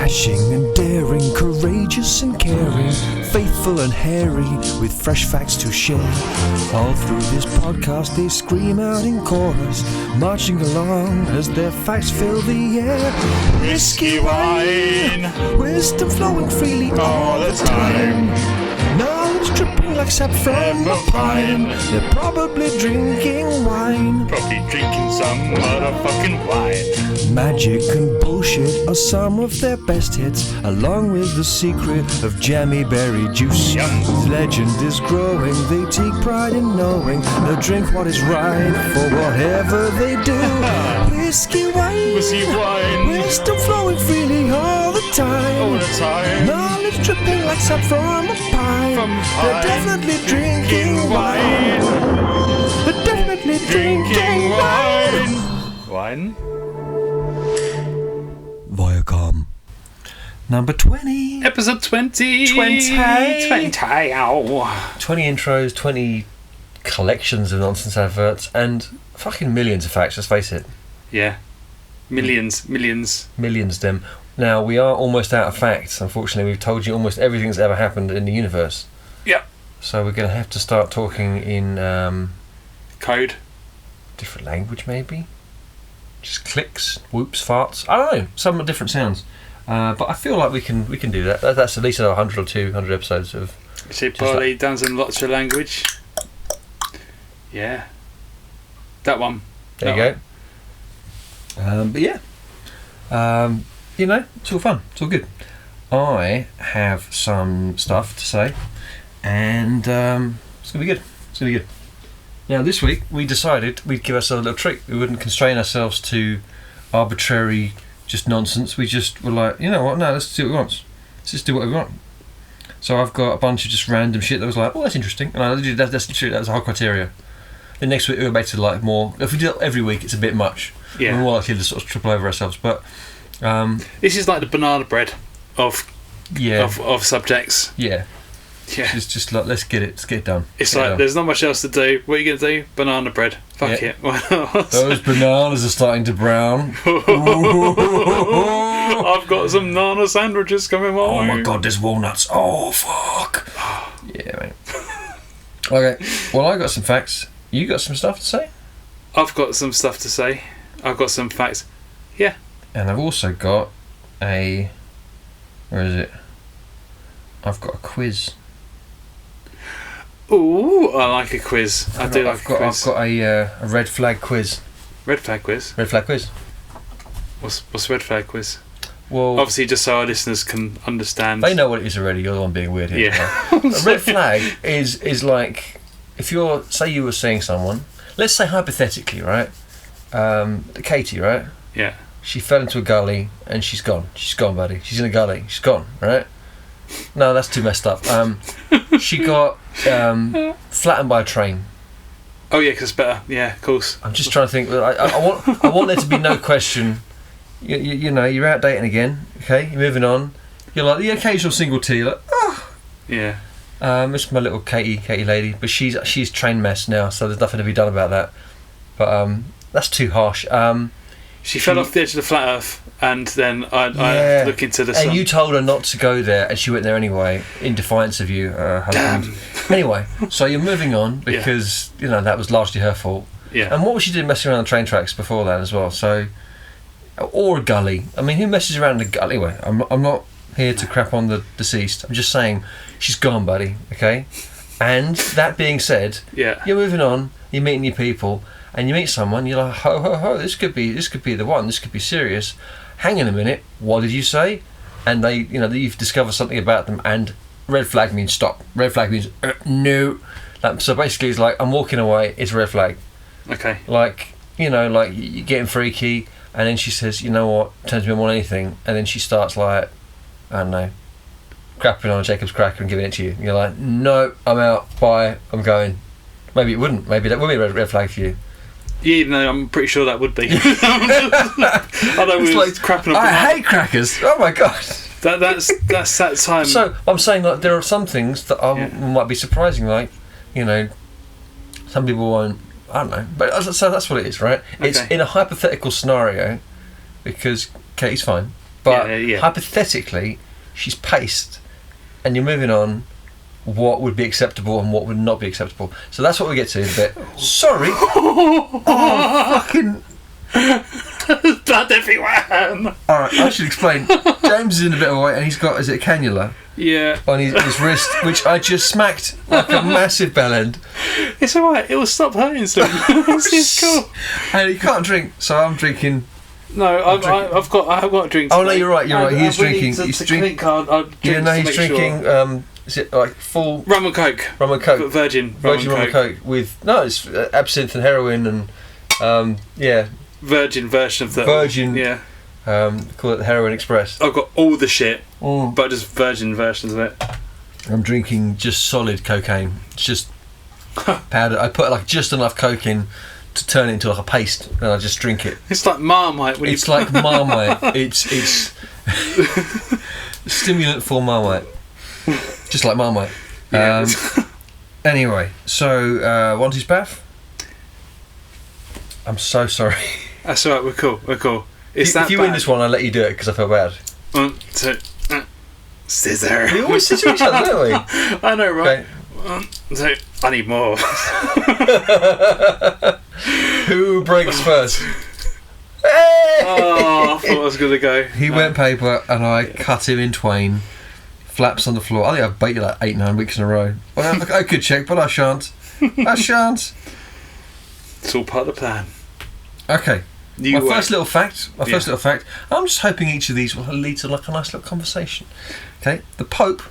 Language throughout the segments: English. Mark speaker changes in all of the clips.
Speaker 1: Dashing and daring, courageous and caring, faithful and hairy, with fresh facts to share. All through this podcast they scream out in chorus, marching along as their facts fill the air.
Speaker 2: Whiskey wine,
Speaker 1: wisdom flowing freely all the time. Knowledge dripping like sap from a pine. They're probably drinking wine.
Speaker 2: probably drinking some motherfucking wine.
Speaker 1: Magic and bullshit are some of their best hits, along with the secret of jammy berry juice.
Speaker 2: Yum.
Speaker 1: Legend is growing, they take pride in knowing they'll drink what is right for whatever they do. Whiskey wine, wisdom flowing freely all the time.
Speaker 2: All the time.
Speaker 1: Knowledge dripping like sap from a pine. They're definitely drinking wine. They're definitely drinking wine.
Speaker 2: Wine?
Speaker 1: Viacom. Number 20.
Speaker 2: Episode 20.
Speaker 1: 20.
Speaker 2: 20
Speaker 1: intros, 20 collections of nonsense adverts, and fucking millions of facts, let's face it.
Speaker 2: Yeah. Millions.
Speaker 1: Millions them. Now, we are almost out of facts. Unfortunately, we've told you almost everything that's ever happened in the universe.
Speaker 2: Yep.
Speaker 1: So we're going to have to start talking in...
Speaker 2: Code.
Speaker 1: different language, maybe? Just clicks, whoops, farts. I don't know. Some different sounds. But I feel like we can do that. That's at least 100 or 200 episodes of...
Speaker 2: She probably done some lots of language. Yeah. That one.
Speaker 1: There you go. But yeah. You know, it's all fun. It's all good. I have some stuff to say. And it's going to be good. It's going to be good. Now, this week, we decided we'd give ourselves a little treat. We wouldn't constrain ourselves to arbitrary, just nonsense. We just were like, you know what, no, let's do what we want. Let's just do what we want. So I've got a bunch of just random shit that was like, oh, that's interesting. And that's literally, that was the whole criteria. Then next week, we were basically like more, if we do it every week, it's a bit much.
Speaker 2: Yeah.
Speaker 1: We're more likely to sort of triple over ourselves. But
Speaker 2: this is like the banana bread of subjects.
Speaker 1: Yeah.
Speaker 2: Yeah.
Speaker 1: It's just like, let's get it done.
Speaker 2: It's like, there's not much else to do. What are you going to do? Banana bread. Fuck it.
Speaker 1: Those bananas are starting to brown.
Speaker 2: I've got some nana sandwiches coming my way.
Speaker 1: Oh my god, there's walnuts. Oh, fuck. Yeah, mate. Okay, well, I got some facts. You got some stuff to say?
Speaker 2: I've got some stuff to say. I've got some facts. Yeah.
Speaker 1: And I've also got a... Where is it? I've got a quiz.
Speaker 2: Ooh, I like a quiz. I do like a quiz.
Speaker 1: I've got a red flag quiz.
Speaker 2: Red flag quiz?
Speaker 1: Red flag quiz.
Speaker 2: What's red flag quiz?
Speaker 1: Well,
Speaker 2: obviously, just so our listeners can understand.
Speaker 1: They know what it is already. You're the one being weird here.
Speaker 2: Yeah.
Speaker 1: A red flag is like, if you're, say you were seeing someone, let's say hypothetically, right? Katie, right?
Speaker 2: Yeah.
Speaker 1: She fell into a gully and she's gone. She's gone, buddy. She's in a gully. She's gone, right? No, that's too messed up. She got flattened by a train.
Speaker 2: Oh yeah, because it's better. Yeah, of course.
Speaker 1: I'm just trying to think. I want there to be no question. You know, you're out dating again. Okay, you're moving on. You're like the occasional single tea. Like, oh.
Speaker 2: Yeah.
Speaker 1: It's my little Katie lady, but she's train mess now, so there's nothing to be done about that. But that's too harsh.
Speaker 2: She fell off the edge of the flat Earth, and then I look into the sun.
Speaker 1: And you told her not to go there, and she went there anyway, in defiance of you, husband. Anyway, so you're moving on because you know that was largely her fault.
Speaker 2: Yeah.
Speaker 1: And what was she doing messing around the train tracks before that as well? So, or a gully. I mean, who messes around in a gully? Anyway, I'm not here to crap on the deceased. I'm just saying she's gone, buddy. Okay. And that being said, you're moving on. You're meeting new people. And you meet someone, you're like, ho, ho, ho, this could be the one, this could be serious. Hang on a minute, what did you say? And they, you know, you've discovered something about them, and red flag means stop. Red flag means no. So basically it's like, I'm walking away, it's a red flag.
Speaker 2: Okay.
Speaker 1: Like, you know, like you're getting freaky, and then she says, you know what, turns me on more than anything, and then she starts like, I don't know, crapping on a Jacob's cracker and giving it to you. And you're like, no, I'm out, bye, I'm going. Maybe it wouldn't, maybe that would be a red flag for you.
Speaker 2: Yeah, even though I'm pretty sure that would be. I know we
Speaker 1: like,
Speaker 2: crapping
Speaker 1: I hate crackers. Oh my god.
Speaker 2: That's that time.
Speaker 1: So I'm saying like there are some things that might be surprising, like, you know, some people won't. I don't know, but so that's what it is, right? Okay. It's in a hypothetical scenario because Katie's fine. But
Speaker 2: Yeah.
Speaker 1: hypothetically, she's paced, and you're moving on. What would be acceptable and what would not be acceptable? So that's what we get to in a bit. Sorry. Oh, fucking.
Speaker 2: Blood everywhere.
Speaker 1: All right, I should explain. James is in a bit of a way, and he's got, is it a cannula?
Speaker 2: Yeah.
Speaker 1: On his wrist, which I just smacked like a massive bell end.
Speaker 2: It's alright, it will stop hurting soon. It's cool.
Speaker 1: And he can't drink, so I'm drinking.
Speaker 2: No, I've got a drink.
Speaker 1: Oh no, you're right. He's drinking. He's drinking. He's
Speaker 2: Sure.
Speaker 1: drinking. Is it like full
Speaker 2: rum and coke?
Speaker 1: Rum and coke.
Speaker 2: Virgin
Speaker 1: rum and coke with it's absinthe and heroin and
Speaker 2: Virgin version of the
Speaker 1: virgin.
Speaker 2: Yeah.
Speaker 1: Call it the Heroin Express.
Speaker 2: I've got all the shit, but just virgin versions of it.
Speaker 1: I'm drinking just solid cocaine. It's just powder. I put like just enough coke in to turn it into like a paste, and I just drink it.
Speaker 2: It's like Marmite.
Speaker 1: It's like Marmite. It's stimulant for Marmite. Just like Marmite.
Speaker 2: Yeah.
Speaker 1: Anyway, so want his bath? I'm so sorry.
Speaker 2: That's alright. We're cool.
Speaker 1: If you win this one, I'll let you do it because I feel bad.
Speaker 2: 1, 2, scissor.
Speaker 1: We always scissor each other, don't we?
Speaker 2: I know, right?
Speaker 1: Okay.
Speaker 2: 1, 2. I need more.
Speaker 1: Who breaks first?
Speaker 2: Oh, I thought I was gonna go.
Speaker 1: He went paper, and I cut him in twain. Flaps on the floor. I think I've baited like 8-9 weeks in a row. Well, I could check, but I shan't.
Speaker 2: It's all part of the plan.
Speaker 1: Okay. My first little fact. I'm just hoping each of these will lead to like a nice little conversation. Okay. The Pope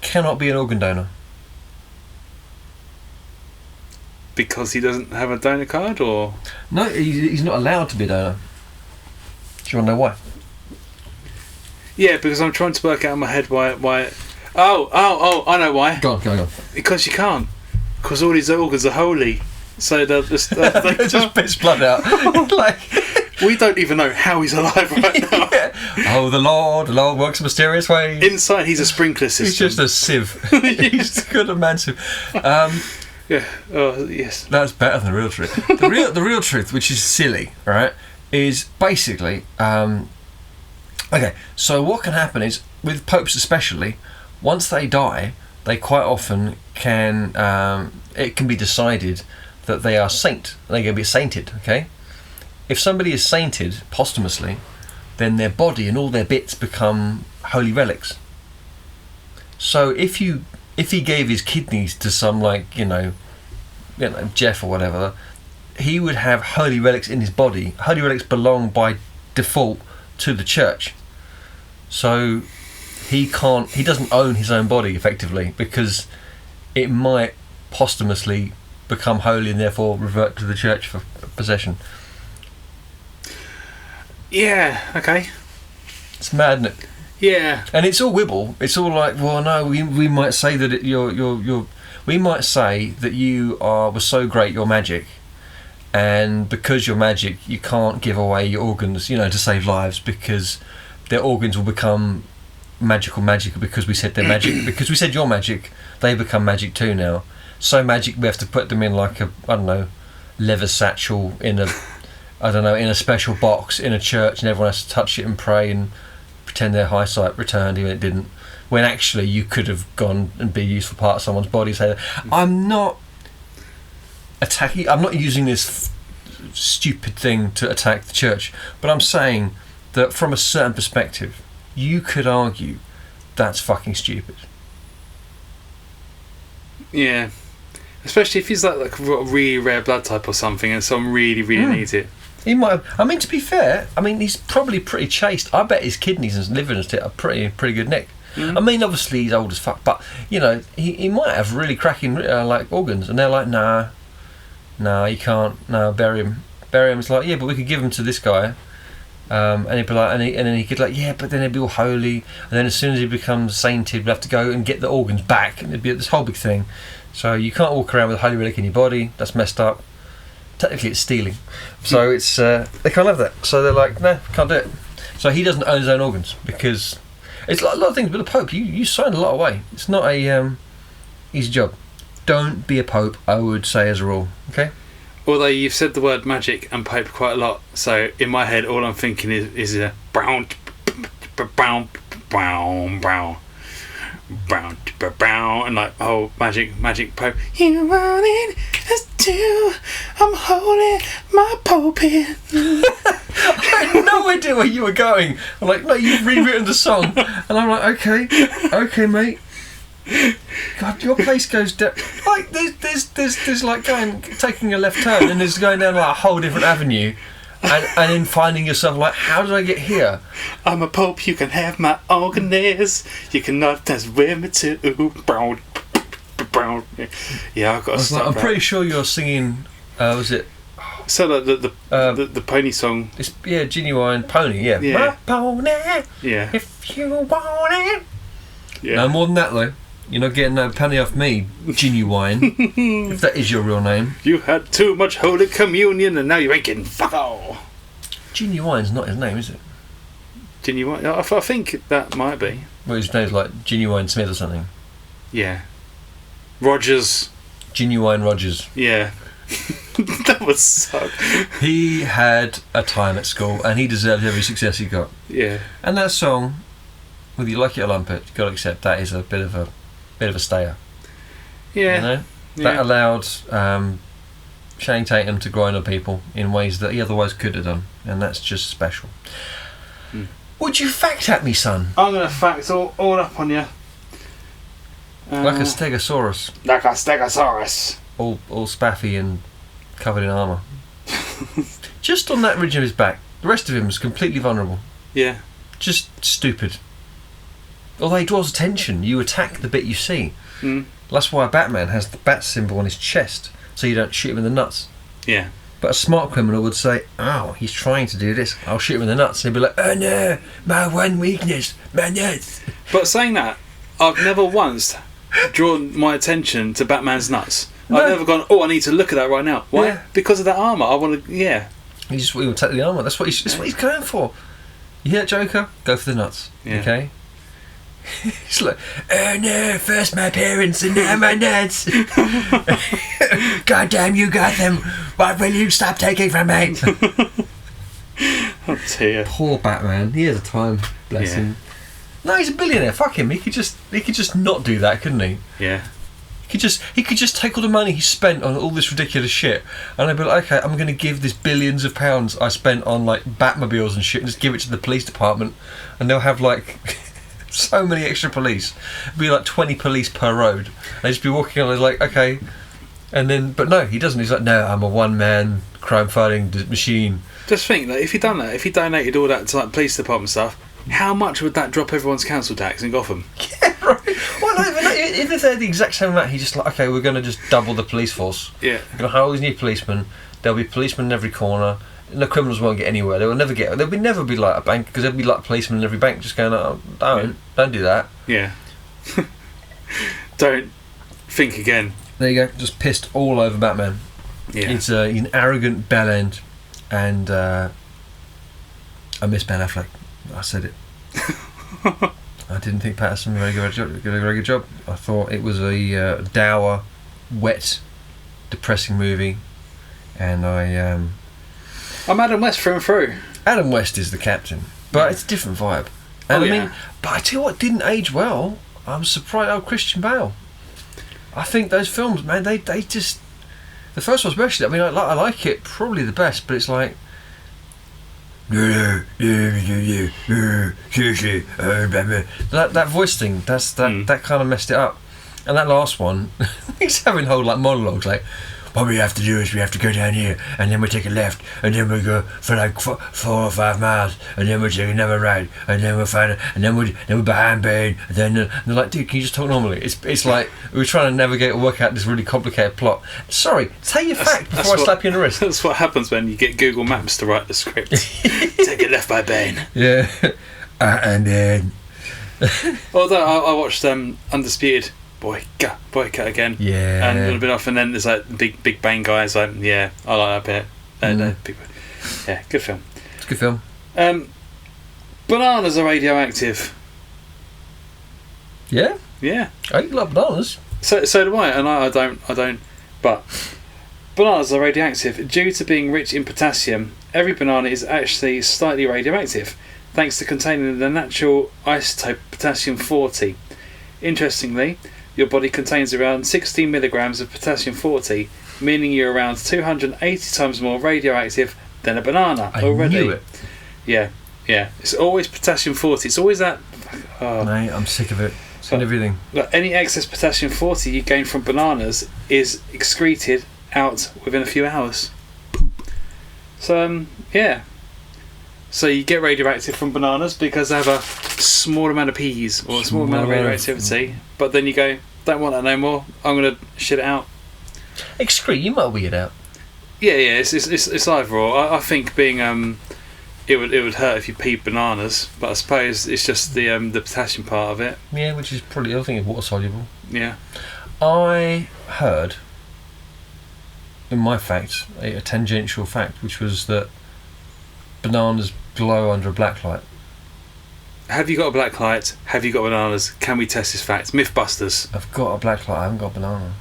Speaker 1: cannot be an organ donor.
Speaker 2: Because he doesn't have a donor card, or
Speaker 1: no, he's not allowed to be a donor. Do you want to know why?
Speaker 2: Yeah, because I'm trying to work out in my head why. Oh! I know why.
Speaker 1: Go on.
Speaker 2: Because you can't. Because all these organs are holy, so they just
Speaker 1: piss blood out. Like
Speaker 2: we don't even know how he's alive right now.
Speaker 1: Yeah. Oh, the Lord works mysterious ways.
Speaker 2: Inside, he's a sprinkler system.
Speaker 1: He's just a sieve. He's got a man sieve.
Speaker 2: Yeah. Oh, yes.
Speaker 1: That's better than the real truth. The real truth, which is silly, right, is basically. Okay, so what can happen is, with popes especially, once they die, they quite often can, it can be decided that they are they're going to be sainted, okay? If somebody is sainted posthumously, then their body and all their bits become holy relics. So if he gave his kidneys to some, like, Jeff or whatever, he would have holy relics in his body. Holy relics belong by default to the church. So he doesn't own his own body effectively, because it might posthumously become holy and therefore revert to the church for possession.
Speaker 2: Yeah, okay.
Speaker 1: It's mad, isn't it?
Speaker 2: Yeah.
Speaker 1: And it's all wibble. It's all like, well, no, we might say that we might say that you were so great, you're magic, and because you're magic, you can't give away your organs, to save lives, because their organs will become magical because we said they're magic. Because we said you're magic, they become magic too now. So magic, we have to put them in like a, I don't know, leather satchel in a special box in a church, and everyone has to touch it and pray and pretend their eyesight returned, even it didn't. When actually you could have gone and be a useful part of someone's body. So I'm not attacking. I'm not using this stupid thing to attack the church, but I'm saying that from a certain perspective, you could argue that's fucking stupid.
Speaker 2: Yeah. Especially if he's like a really rare blood type or something, and someone really needs it.
Speaker 1: He might have, to be fair, he's probably pretty chaste. I bet his kidneys and liver and shit are pretty good nick. Obviously he's old as fuck, but he might have really cracking organs, and they're like, nah, you can't, bury him. It's like, yeah, but we could give him to this guy, and he'd be like, and then he could yeah, but then he'd be all holy, and then as soon as he becomes sainted, we'd have to go and get the organs back, and it'd be this whole big thing. So you can't walk around with a holy relic in your body. That's messed up. Technically, it's stealing. So it's they can't have that. So they're like, no, can't do it. So he doesn't own his own organs, because it's like a lot of things. But the Pope, you sign a lot away. It's not a easy job. Don't be a Pope, I would say, as a rule. Okay.
Speaker 2: Although you've said the word magic and Pope quite a lot, so in my head, all I'm thinking is a brown and like magic pope. You want it as too. I'm holding my pulpit.
Speaker 1: I had no idea where you were going. I'm like, no, you've rewritten the song, and I'm like, okay, mate. God, your place goes down. Like there's like taking a left turn, and there's going down like a whole different avenue, and then finding yourself like, how did I get here?
Speaker 2: I'm a pope. You can have my organist. You cannot dance with me too. Yeah, I've got to stop.
Speaker 1: I'm pretty sure you're singing. Was it?
Speaker 2: So the pony song.
Speaker 1: It's Genuine Pony. Yeah. My pony.
Speaker 2: Yeah.
Speaker 1: If you want it.
Speaker 2: Yeah.
Speaker 1: No more than that though. You're not getting no penny off me, Genuine. If that is your real name.
Speaker 2: You had too much Holy Communion and now you ain't getting fuck all.
Speaker 1: Genuine's not his name, is it?
Speaker 2: Genuine? I think that might be.
Speaker 1: Well, his name's like Genuine Smith or something.
Speaker 2: Yeah. Rogers.
Speaker 1: Genuine Rogers.
Speaker 2: Yeah. That would suck.
Speaker 1: He had a time at school and he deserved every success he got.
Speaker 2: Yeah.
Speaker 1: And that song, whether you like it or lump it, you've got to accept that is a bit of a stayer.
Speaker 2: Yeah.
Speaker 1: You know? That allowed Channing Tatum to grow on people in ways that he otherwise could have done, and that's just special. Would you fact at me, son?
Speaker 2: I'm going to fact all up on you.
Speaker 1: Like a stegosaurus.
Speaker 2: Like a stegosaurus.
Speaker 1: All spaffy and covered in armour. Just on that ridge of his back. The rest of him is completely vulnerable.
Speaker 2: Yeah.
Speaker 1: Just stupid. Although he draws attention, you attack the bit you see. That's why Batman has the bat symbol on his chest, so you don't shoot him in the nuts.
Speaker 2: Yeah.
Speaker 1: But a smart criminal would say, oh, he's trying to do this, I'll shoot him in the nuts. And he'd be like, oh no, my one weakness, my nuts.
Speaker 2: But saying that, I've never once drawn my attention to Batman's nuts.
Speaker 1: No.
Speaker 2: I've never gone, oh, I need to look at that right now. Why?
Speaker 1: Yeah.
Speaker 2: Because of that armour. I want to, yeah.
Speaker 1: He'll attack the armour, that's what he's going for. You hear that, Joker? Go for the nuts, okay? It's like, oh no, first my parents and now my nuts. God damn, you got them. What will you stop taking from me?
Speaker 2: Oh dear.
Speaker 1: Poor Batman. He has a time, bless him. No, he's a billionaire. Fuck him. He could just not do that, couldn't he?
Speaker 2: Yeah.
Speaker 1: He could just take all the money he spent on all this ridiculous shit, and I'd be like, okay, I'm going to give this billions of pounds I spent on like Batmobiles and shit, and just give it to the police department, and they'll have like so many extra police. It'd be like 20 police per road. They'd just be walking on, like, okay, and then, but no, he doesn't. He's like, no, I'm a one-man crime-fighting machine.
Speaker 2: Just think that if he done that, if he donated all that to like police department stuff, how much would that drop everyone's council tax in Gotham?
Speaker 1: Yeah, right. Well, no, even if they're the exact same amount, he's just like, okay, we're going to just double the police force.
Speaker 2: Yeah.
Speaker 1: We're going to hire all these new policemen. There'll be policemen in every corner. And the criminals won't get anywhere. They will never get. There'll never be like a bank, because there'll be like policemen in every bank just going, oh, don't do that.
Speaker 2: Yeah. Don't think again.
Speaker 1: There you go. Just pissed all over Batman.
Speaker 2: Yeah.
Speaker 1: It's an arrogant bell end, and I miss Ben Affleck. I said it. I didn't think Patterson did a very good job. I thought it was a dour, wet, depressing movie, and
Speaker 2: I'm Adam West through and through.
Speaker 1: Adam West is the captain, but it's a different vibe. And I mean, but I tell you what didn't age well. I'm surprised. Oh, Christian Bale. I think those films, man, they just, the first one especially. I mean, I like it probably the best, but it's like. That voice thing, that kind of messed it up. And that last one, he's having whole like monologues like, what we have to do is we have to go down here, and then we take a left, and then we go for like 4 or 5 miles, and then we take another right, and then we'll find it, and then we're behind Bane, and then they're like, dude, can you just talk normally? It's like we're trying to navigate and work out this really complicated plot. Sorry, say your fact before I slap you in the wrist.
Speaker 2: That's what happens when you get Google Maps to write the script. Take a left by Bane.
Speaker 1: Yeah, and then.
Speaker 2: Although I watched Undisputed. Boycott again.
Speaker 1: Yeah.
Speaker 2: And a little bit off, and then there's like big bang guys. Like, yeah, I like that bit. Yeah, good film.
Speaker 1: It's a good film.
Speaker 2: Bananas are radioactive.
Speaker 1: Yeah.
Speaker 2: Yeah.
Speaker 1: I love bananas.
Speaker 2: So do I, and I don't. But bananas are radioactive due to being rich in potassium. Every banana is actually slightly radioactive. thanks to containing the natural isotope potassium-40. Interestingly, your body contains around 16 milligrams of potassium-40, meaning you're around 280 times more radioactive than a banana already.
Speaker 1: I knew it.
Speaker 2: Yeah. It's always potassium-40. It's always that...
Speaker 1: Mate, I'm sick of it. It's in everything.
Speaker 2: Like any excess potassium-40 you gain from bananas is excreted out within a few hours. So, yeah. So you get radioactive from bananas because they have a small amount of peas or a small amount of radioactivity, but then you go, don't want that no more, I'm going to shit it out.
Speaker 1: Excrete, you might weed out.
Speaker 2: Yeah, it's either or. I think being it would hurt if you peed bananas, but I suppose it's just the potassium part of it.
Speaker 1: Yeah, which is probably the other thing is water soluble.
Speaker 2: Yeah.
Speaker 1: I heard in my fact a tangential fact, which was that bananas glow under a black light.
Speaker 2: Have you got a black light? Have you got bananas? Can we test this fact? Mythbusters.
Speaker 1: I've got a black light. I haven't got a banana.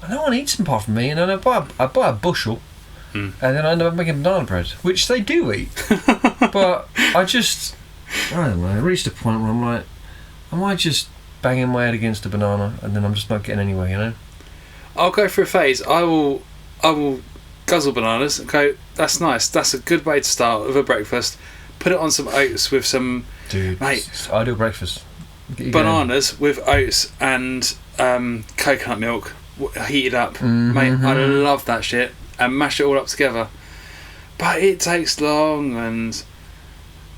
Speaker 1: And no one eats them apart from me, and then I buy a bushel, and then I end up making banana bread, which they do eat. But I don't know. I reached a point where I'm like, am I just banging my head against a banana, and then I'm just not getting anywhere, you know?
Speaker 2: I'll go through a phase. I will guzzle bananas and go, that's nice. That's a good way to start with a breakfast. Put it on some oats with some...
Speaker 1: Dude,
Speaker 2: mate,
Speaker 1: ideal breakfast.
Speaker 2: Bananas with oats and coconut milk heated up. Mate, I love that shit. And mash it all up together. But it takes long and...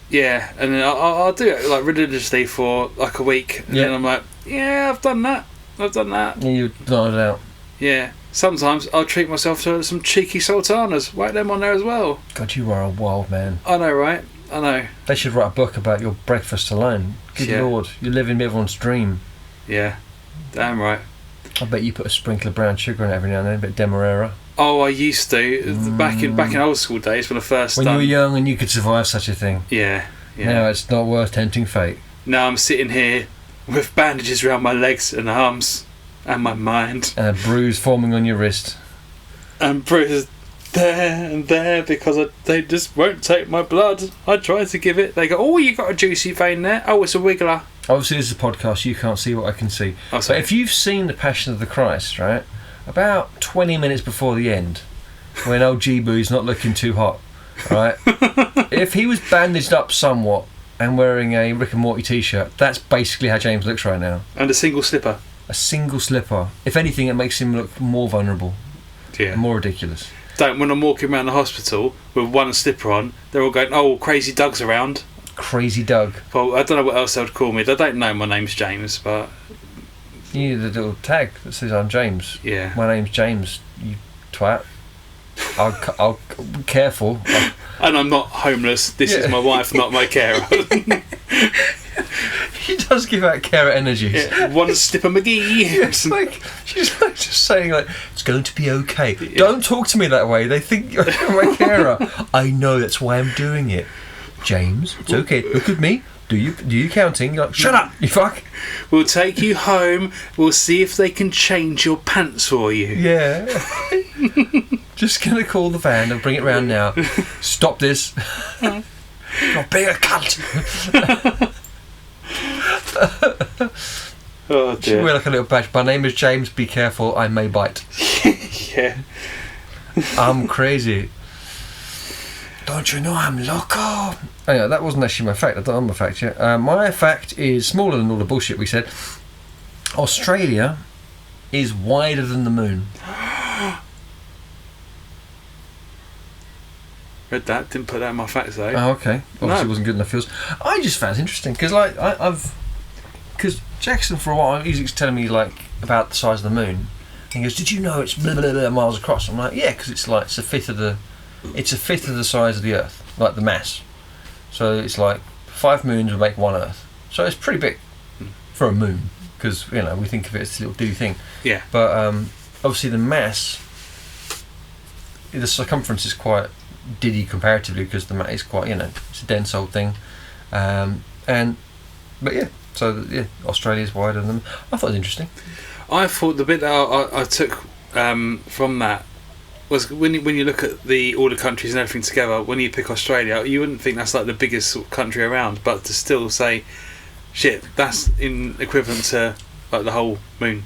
Speaker 2: Yeah, and then I'll do it like religiously for like a week. And then I'm like, yeah, I've done that. Yeah,
Speaker 1: you've done it out.
Speaker 2: Yeah. Sometimes I'll treat myself to some cheeky sultanas. Whack them on there as well.
Speaker 1: God, you are a wild man.
Speaker 2: I know, right? I know.
Speaker 1: They should write a book about your breakfast alone. Good Lord, you're living everyone's dream.
Speaker 2: Yeah, damn right.
Speaker 1: I bet you put a sprinkle of brown sugar in it every now and then, a bit of demerara.
Speaker 2: Oh, I used to. Back in old school days when I first...
Speaker 1: When you were young and you could survive such a thing.
Speaker 2: Yeah.
Speaker 1: Now it's not worth tempting fate.
Speaker 2: Now I'm sitting here with bandages around my legs and arms and my mind.
Speaker 1: And a bruise forming on your wrist.
Speaker 2: And bruises there and there because they just won't take my blood. I try to give it. They go, oh, you got a juicy vein there. Oh, it's a wiggler.
Speaker 1: Obviously, this is a podcast. You can't see what I can see. Oh, but if you've seen The Passion of the Christ, right, about 20 minutes before the end, when old G-Boo's not looking too hot, right, if he was bandaged up somewhat and wearing a Rick and Morty t-shirt, that's basically how James looks right now.
Speaker 2: And a single slipper.
Speaker 1: A single slipper. If anything, it makes him look more vulnerable.
Speaker 2: Yeah.
Speaker 1: More ridiculous.
Speaker 2: When I'm walking around the hospital with one slipper on, they're all going, oh, Crazy Doug's around.
Speaker 1: Crazy Doug.
Speaker 2: Well, I don't know what else they would call me. They don't know my name's James, but...
Speaker 1: You need a little tag that says I'm James.
Speaker 2: Yeah.
Speaker 1: My name's James, you twat. I'll be careful.
Speaker 2: And I'm not homeless. This is my wife, not my carer.
Speaker 1: She does give out carer energies.
Speaker 2: Yeah. One slipper McGee.
Speaker 1: It's like she's like just saying like it's going to be okay. Yeah. Don't talk to me that way. They think you're my carer. I know, that's why I'm doing it. James, it's okay. Look at me. Do you counting? You're like, shut up, you fuck.
Speaker 2: We'll take you home. We'll see if they can change your pants for you.
Speaker 1: Yeah. Just gonna call the van and bring it round now. Stop this. You're being a cunt.
Speaker 2: Oh dear.
Speaker 1: Should wear like a little badge. My name is James. Be careful, I may bite.
Speaker 2: Yeah.
Speaker 1: I'm crazy. Don't you know I'm loco? Anyway, that wasn't actually my fact. I don't have my fact yet. My fact is smaller than all the bullshit we said. Australia is wider than the moon.
Speaker 2: Read that. Didn't put that in my facts though.
Speaker 1: Oh, okay. Obviously, it wasn't good enough. I just found it interesting because, like, because Jackson for a while he was telling me like about the size of the moon. And he goes, "Did you know it's blah, blah, blah, miles across?" I'm like, "Yeah, because it's a fifth of the size of the Earth, like the mass. So it's like 5 moons would make one Earth. So it's pretty big for a moon because we think of it as a little do thing.
Speaker 2: Yeah.
Speaker 1: But obviously the mass, the circumference is quite diddy comparatively because the mass is quite it's a dense old thing. Australia's wider than them. I thought it was interesting.
Speaker 2: I thought the bit that I took from that was when you look at all the countries and everything together, when you pick Australia, you wouldn't think that's like the biggest sort of country around, but to still say, shit, that's in equivalent to like the whole moon.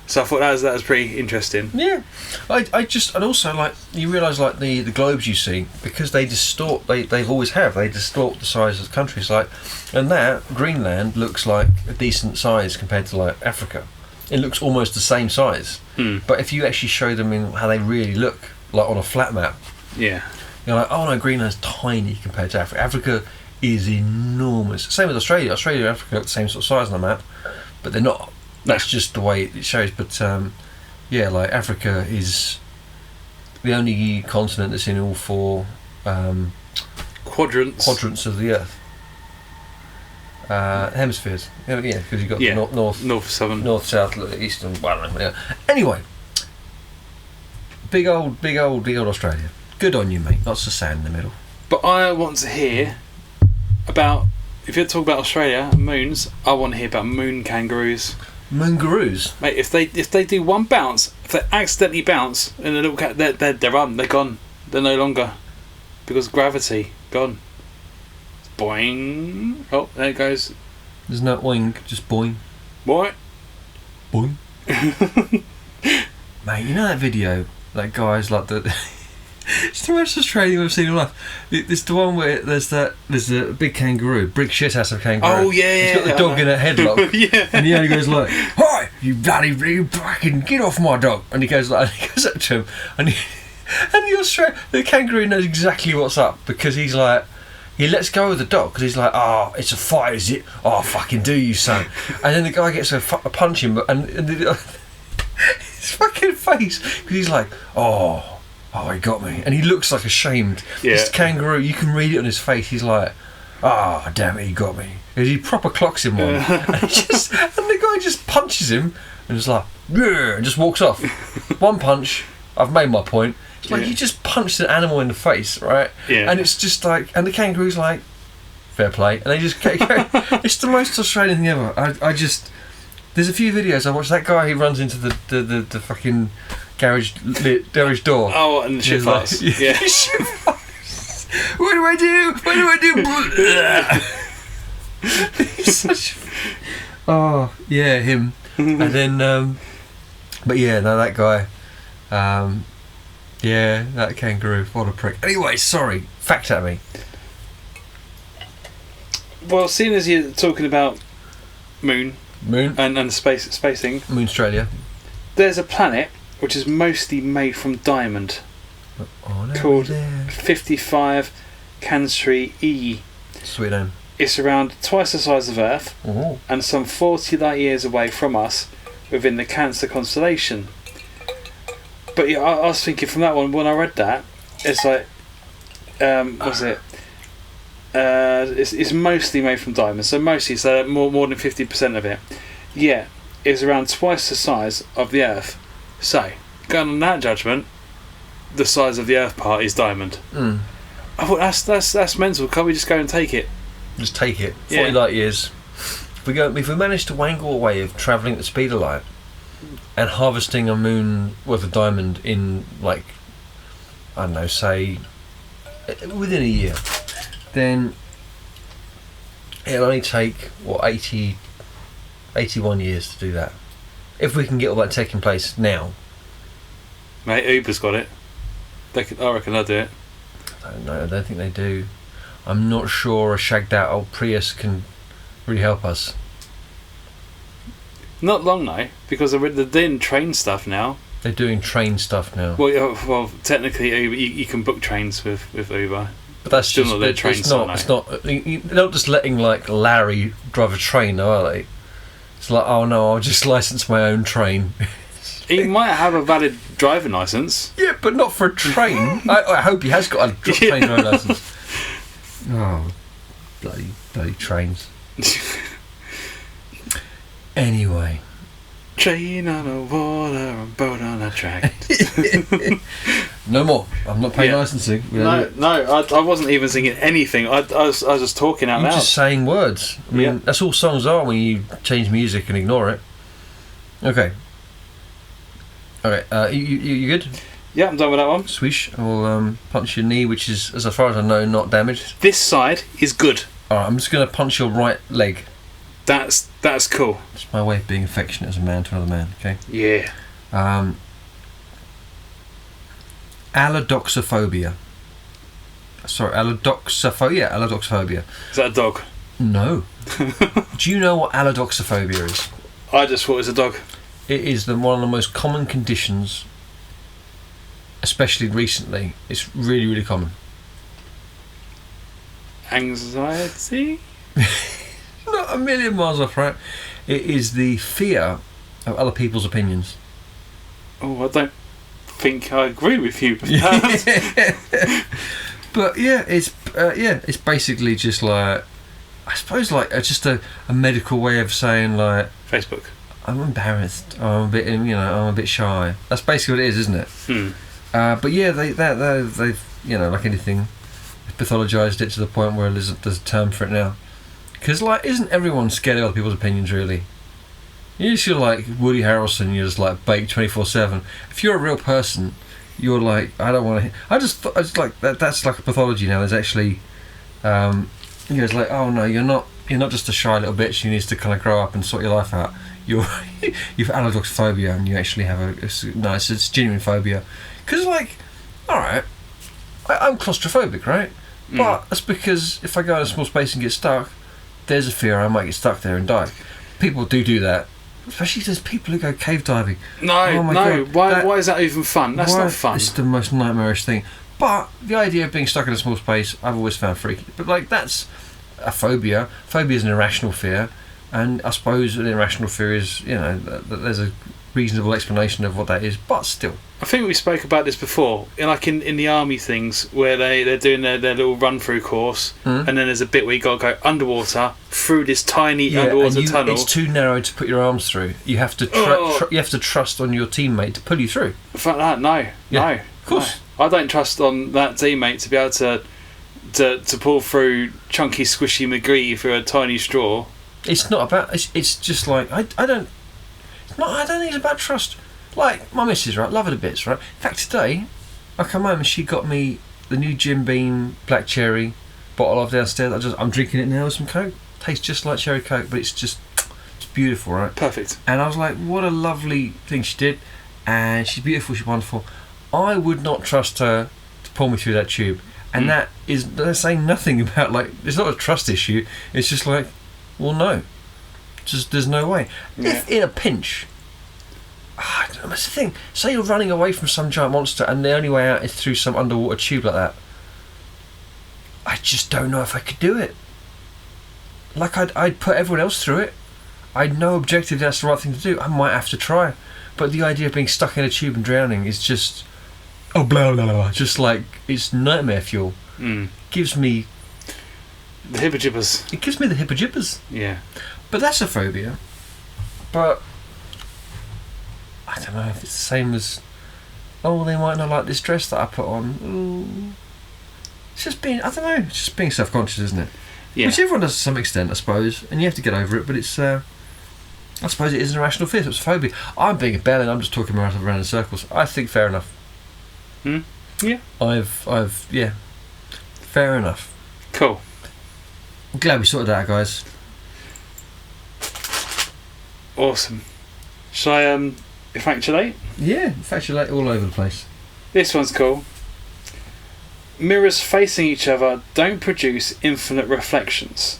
Speaker 2: So I thought that was pretty interesting.
Speaker 1: Yeah, I just, and also like you realise like the globes you see, because they distort, they've always have, they distort the size of the countries, like, and that Greenland looks like a decent size compared to like Africa. It looks almost the same size, but if you actually show them in how they really look, like on a flat map,
Speaker 2: yeah,
Speaker 1: you're like, oh no, Greenland's tiny compared to Africa. Africa is enormous. Same with Australia. Australia and Africa are the same sort of size on the map, but they're not. That's just the way it shows. But yeah, like Africa is the only continent that's in all four quadrants of the Earth. Hemispheres. Yeah, because you've got the north, south, east, and whatever. Yeah. Anyway, big old Australia. Good on you, mate. Lots of sand in the middle.
Speaker 2: But I want to hear about, if you're talking about Australia and moons, I want to hear about moon kangaroos.
Speaker 1: Moongaroos?
Speaker 2: Mate, if they do one bounce, if they accidentally bounce and the little cat, they're gone. They're no longer, because gravity gone. Boing. Oh, there it goes.
Speaker 1: There's no oing, just boing.
Speaker 2: What?
Speaker 1: Boing. Mate, you know that video? That guy's like the. It's the most Australian I've seen in my life. It's the one where there's a big kangaroo, big shit ass of kangaroo.
Speaker 2: Oh yeah,
Speaker 1: he's got the dog in a headlock.
Speaker 2: Yeah.
Speaker 1: And he only goes like, "Hi, you bloody fucking get off my dog!" And he goes like, he goes up to him, and the kangaroo knows exactly what's up, because he's like, he lets go of the dog because he's like, "Oh, it's a fight, is it? Oh, fucking do you, son?" And then the guy gets a punch him, and his fucking face, because he's like, "Oh, he got me," and he looks like ashamed.
Speaker 2: Yeah.
Speaker 1: This kangaroo, you can read it on his face. He's like, "Ah, damn it, he got me." And he proper clocks him on, and the guy just punches him, and is like, "Yeah," and just walks off. One punch, I've made my point. It's like, you just punched an animal in the face, right?
Speaker 2: Yeah.
Speaker 1: And it's just like, and the kangaroo's like, fair play, and they just it's the most Australian thing ever. I just, there's a few videos I watched. That guy who runs into the fucking garage door.
Speaker 2: Oh, and the shit farts.
Speaker 1: Like,
Speaker 2: yeah.
Speaker 1: Shit farts. What do I do? He's such. Oh yeah, him. And then, but yeah, no, that guy. Yeah, that kangaroo. What a prick. Anyway, sorry. Fact at me.
Speaker 2: Well, seeing as you're talking about moon and spacing,
Speaker 1: Moon Australia.
Speaker 2: There's a planet which is mostly made from diamond, called 55 Cancri E.
Speaker 1: Sweet name.
Speaker 2: It's around twice the size of Earth, and some 40 light years away from us, within the Cancer constellation. But yeah, I was thinking from that one, when I read that, it's like, what's it? It's mostly made from diamonds, so more than 50% of it. Yeah, it's around twice the size of the Earth. So, going on that judgment, the size of the Earth part is diamond. I thought that's mental. Can't we just go and take it?
Speaker 1: Just take it. 40 light years. If we manage to wangle a way of travelling at the speed of light and harvesting a moon worth of diamond in, like, I don't know, say within a year, then it'll only take 81 years to do that. If we can get all that taking place now.
Speaker 2: Mate, Uber's got it. I reckon they'll do it.
Speaker 1: I don't know. I don't think they do. I'm not sure a shagged out old Prius can really help us.
Speaker 2: Not long though, because they're doing train stuff now.
Speaker 1: They're doing train stuff now.
Speaker 2: Well, technically Uber, you can book trains with Uber.
Speaker 1: But that's
Speaker 2: still
Speaker 1: just
Speaker 2: not their train.
Speaker 1: It's not. They're not just letting like Larry drive a train, though, are they? It's like, oh no, I'll just license my own train.
Speaker 2: He might have a valid driving licence.
Speaker 1: Yeah, but not for a train. I hope he has got a train driving licence. Oh, bloody trains. Anyway.
Speaker 2: Train on the water, a boat on a track.
Speaker 1: No more. I'm not paying licensing.
Speaker 2: No, I wasn't even singing anything. I was just talking out loud.
Speaker 1: You're just saying words. I mean, that's all songs are when you change music and ignore it. Okay. You good?
Speaker 2: Yeah, I'm done with that one.
Speaker 1: Swish. I'll punch your knee, which is, as far as I know, not damaged.
Speaker 2: This side is good.
Speaker 1: Alright, I'm just going to punch your right leg.
Speaker 2: That's cool.
Speaker 1: It's my way of being affectionate as a man to another man, okay?
Speaker 2: Yeah.
Speaker 1: Allodoxophobia. Sorry, allodoxophobia.
Speaker 2: Is that a dog?
Speaker 1: No. Do you know what allodoxophobia is?
Speaker 2: I just thought it was a dog.
Speaker 1: It is one of the most common conditions, especially recently. It's really, really common.
Speaker 2: Anxiety?
Speaker 1: Not a million miles off, right? It is the fear of other people's opinions.
Speaker 2: Oh, I don't think I agree with you with that.
Speaker 1: But yeah, it's basically just like, I suppose, like just a medical way of saying, like,
Speaker 2: Facebook.
Speaker 1: I'm embarrassed. I'm a bit, I'm a bit shy. That's basically what it is, isn't it? But yeah, they've like anything, pathologised it to the point where there's a term for it now. Because, like, isn't everyone scared of other people's opinions, really? You're just like Woody Harrelson, you're just like baked 24/7. If you're a real person, you're like, I don't want to. I just like that. That's like a pathology now. There's actually, it's like, oh no, you're not just a shy little bitch. You need to kind of grow up and sort your life out. You've allodoxophobia, and you actually have it's genuine phobia. Because, like, all right, I'm claustrophobic, right? But that's because if I go in a small space and get stuck, there's a fear I might get stuck there and die. People do that. Especially there's people who go cave diving.
Speaker 2: No. God, why is that even fun? That's not fun.
Speaker 1: It's the most nightmarish thing. But the idea of being stuck in a small space, I've always found freaky. But, like, that's a phobia. Phobia is an irrational fear. And I suppose an irrational fear is, there's a reasonable explanation of what that is. But still.
Speaker 2: I think we spoke about this before, in the army things, where they're doing their little run-through course, and then there's a bit where you got to go underwater, through this tiny underwater tunnel.
Speaker 1: It's too narrow to put your arms through. You have to you have to trust on your teammate to pull you through.
Speaker 2: Fuck that, no. Of course. No. I don't trust on that teammate to be able to pull through chunky, squishy McGree through a tiny straw.
Speaker 1: It's not about... It's just like... I don't think it's about trust. Like, my missus, right, love her to bits, right? In fact, today, I come home and she got me the new Jim Beam Black Cherry bottle of downstairs. I'm drinking it now with some Coke. Tastes just like cherry Coke, but it's beautiful, right?
Speaker 2: Perfect.
Speaker 1: And I was like, what a lovely thing she did. And she's beautiful, she's wonderful. I would not trust her to pull me through that tube. And they're saying nothing about, like, it's not a trust issue. It's just like, well, no. Just, there's no way. Yeah. If in a pinch... that's the thing. Say you're running away from some giant monster and the only way out is through some underwater tube like that. I just don't know if I could do it. Like, I'd put everyone else through it. I'd know objectively that's the right thing to do. I might have to try. But the idea of being stuck in a tube and drowning is just... Oh, blah, blah, blah. Just like, it's nightmare fuel. Gives me...
Speaker 2: The hippojippers.
Speaker 1: It gives me the hippojippers.
Speaker 2: Yeah.
Speaker 1: But that's a phobia. But... I don't know if it's the same as, oh, they might not like this dress that I put on. Ooh. It's just being, I don't know, it's just being self-conscious, isn't it? Yeah. Which everyone does to some extent, I suppose, and you have to get over it, but it's, I suppose it is an irrational fear, so it's phobia. I'm being a bellend, I'm just talking around in circles. I think fair enough.
Speaker 2: Yeah.
Speaker 1: Yeah. Fair enough.
Speaker 2: Cool.
Speaker 1: I'm glad we sorted that out, guys.
Speaker 2: Awesome. Shall I, Factulate?
Speaker 1: Yeah, factulate all over the place.
Speaker 2: This one's cool. Mirrors facing each other don't produce infinite reflections.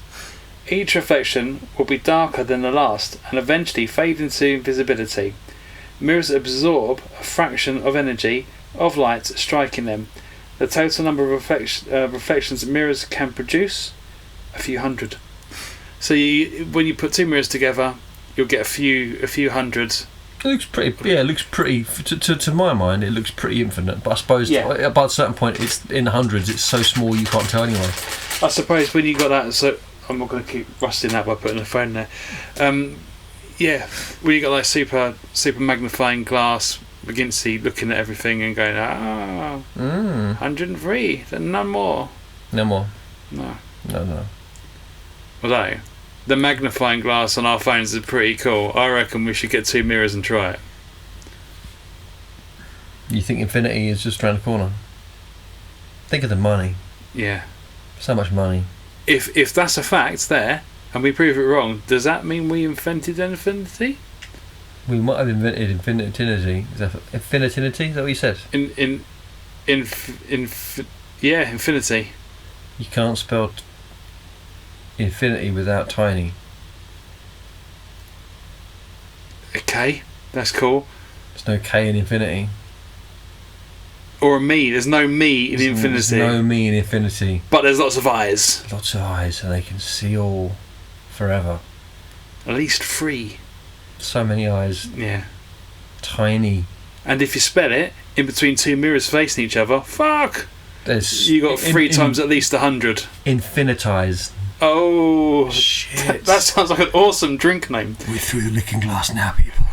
Speaker 2: Each reflection will be darker than the last and eventually fade into invisibility. Mirrors absorb a fraction of energy of light striking them. The total number of reflections mirrors can produce, a few hundred. So when you put two mirrors together, you'll get a few hundred.
Speaker 1: It looks pretty. Yeah, it looks pretty. To my mind, it looks pretty infinite. But I suppose by a certain point, it's in the hundreds. It's so small you can't tell anyway.
Speaker 2: I suppose when you got that, so I'm not going to keep rusting that by putting the phone there. When you got like super magnifying glass, McGinty looking at everything and going, 103, then none more.
Speaker 1: No more.
Speaker 2: No.
Speaker 1: Although
Speaker 2: the magnifying glass on our phones is pretty cool. I reckon we should get two mirrors and try it.
Speaker 1: You think infinity is just around the corner? Think of the money.
Speaker 2: Yeah.
Speaker 1: So much money.
Speaker 2: If that's a fact there, and we prove it wrong, does that mean we invented infinity?
Speaker 1: We might have invented infinity. Is that infinity? Is that what you said?
Speaker 2: Yeah, infinity.
Speaker 1: You can't spell infinity without tiny.
Speaker 2: Okay, that's cool.
Speaker 1: There's no K in infinity.
Speaker 2: Or a me. There's no me in infinity.
Speaker 1: There's no me in infinity.
Speaker 2: But there's lots of eyes.
Speaker 1: Lots of eyes, and they can see all forever.
Speaker 2: At least 3.
Speaker 1: So many eyes.
Speaker 2: Yeah.
Speaker 1: Tiny.
Speaker 2: And if you spell it in between 2 mirrors facing each other, fuck!
Speaker 1: You
Speaker 2: got 3 times at least 100.
Speaker 1: Infinitized.
Speaker 2: Oh,
Speaker 1: shit!
Speaker 2: That sounds like an awesome drink name.
Speaker 1: We're through the looking glass now, people.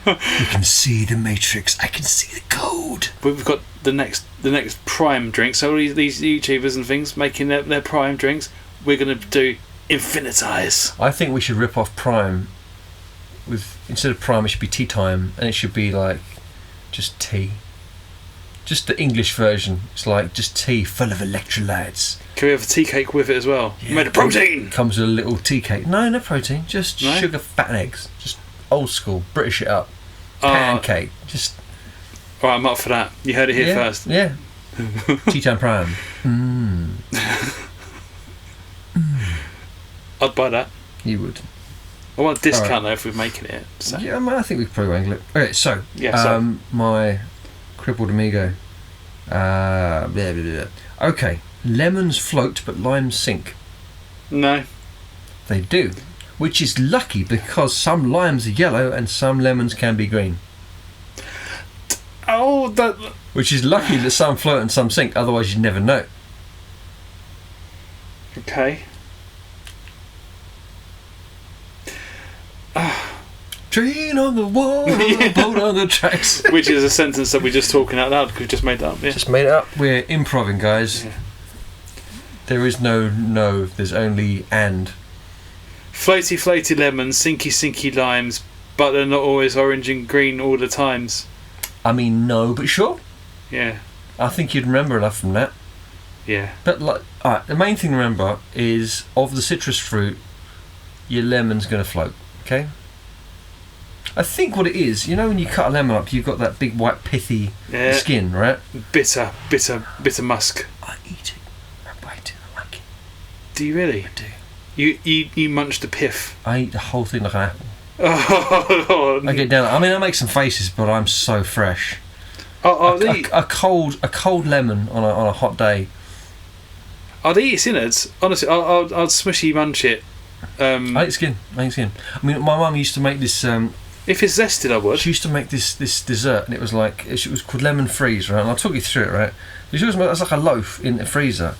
Speaker 1: You can see the matrix. I can see the code.
Speaker 2: But we've got the next prime drink. So all these YouTubers and things making their prime drinks, we're gonna do infinitize.
Speaker 1: I think we should rip off Prime. Instead of Prime, it should be tea time, and it should be like just tea. Just the English version. It's like just tea full of electrolytes.
Speaker 2: Can we have a tea cake with it as well?
Speaker 1: Yeah.
Speaker 2: Made of protein.
Speaker 1: Comes with a little tea cake. No protein. Just sugar, fat, and eggs. Just old school. British it up. Pancake. Just.
Speaker 2: Alright, I'm up for that. You heard it here first.
Speaker 1: Yeah. Tea time Prime.
Speaker 2: I'd buy that.
Speaker 1: You would.
Speaker 2: I want a discount though if we're making it. So.
Speaker 1: Yeah, I think we could probably wangle it. Okay, so
Speaker 2: yeah,
Speaker 1: my crippled amigo. Blah, blah, blah. Okay, lemons float but limes sink.
Speaker 2: No.
Speaker 1: They do, which is lucky because some limes are yellow and some lemons can be green.
Speaker 2: Oh, that.
Speaker 1: Which is lucky that some float and some sink. Otherwise, you'd never know.
Speaker 2: Okay.
Speaker 1: Train on the wall, boat on the tracks.
Speaker 2: Which is a sentence that we're just talking out loud because we just made that up. Yeah.
Speaker 1: Just made it up. We're improving, guys.
Speaker 2: Yeah.
Speaker 1: There is no. There's only and.
Speaker 2: Floaty, floaty lemons, sinky, sinky limes, but they're not always orange and green all the times.
Speaker 1: I mean, no, but sure.
Speaker 2: Yeah.
Speaker 1: I think you'd remember enough from that.
Speaker 2: Yeah.
Speaker 1: But alright, the main thing to remember is of the citrus fruit, your lemon's going to float. Okay. I think what it is, you know, when you cut a lemon up, you've got that big white pithy skin, right?
Speaker 2: Bitter musk.
Speaker 1: I eat it. I bite it. I like it.
Speaker 2: Do you really?
Speaker 1: I do.
Speaker 2: You munch the pith.
Speaker 1: I eat the whole thing like an apple.
Speaker 2: Oh,
Speaker 1: I get down. I mean, I make some faces, but I'm so fresh. A cold lemon on a hot day.
Speaker 2: I'd eat its innards. Honestly, I'd smushy munch it.
Speaker 1: I eat skin. I mean, my mum used to make this.
Speaker 2: If it's zested, I would.
Speaker 1: She used to make this dessert, and it was called lemon freeze, right? And I'll talk you through it, right? She was like a loaf in the freezer,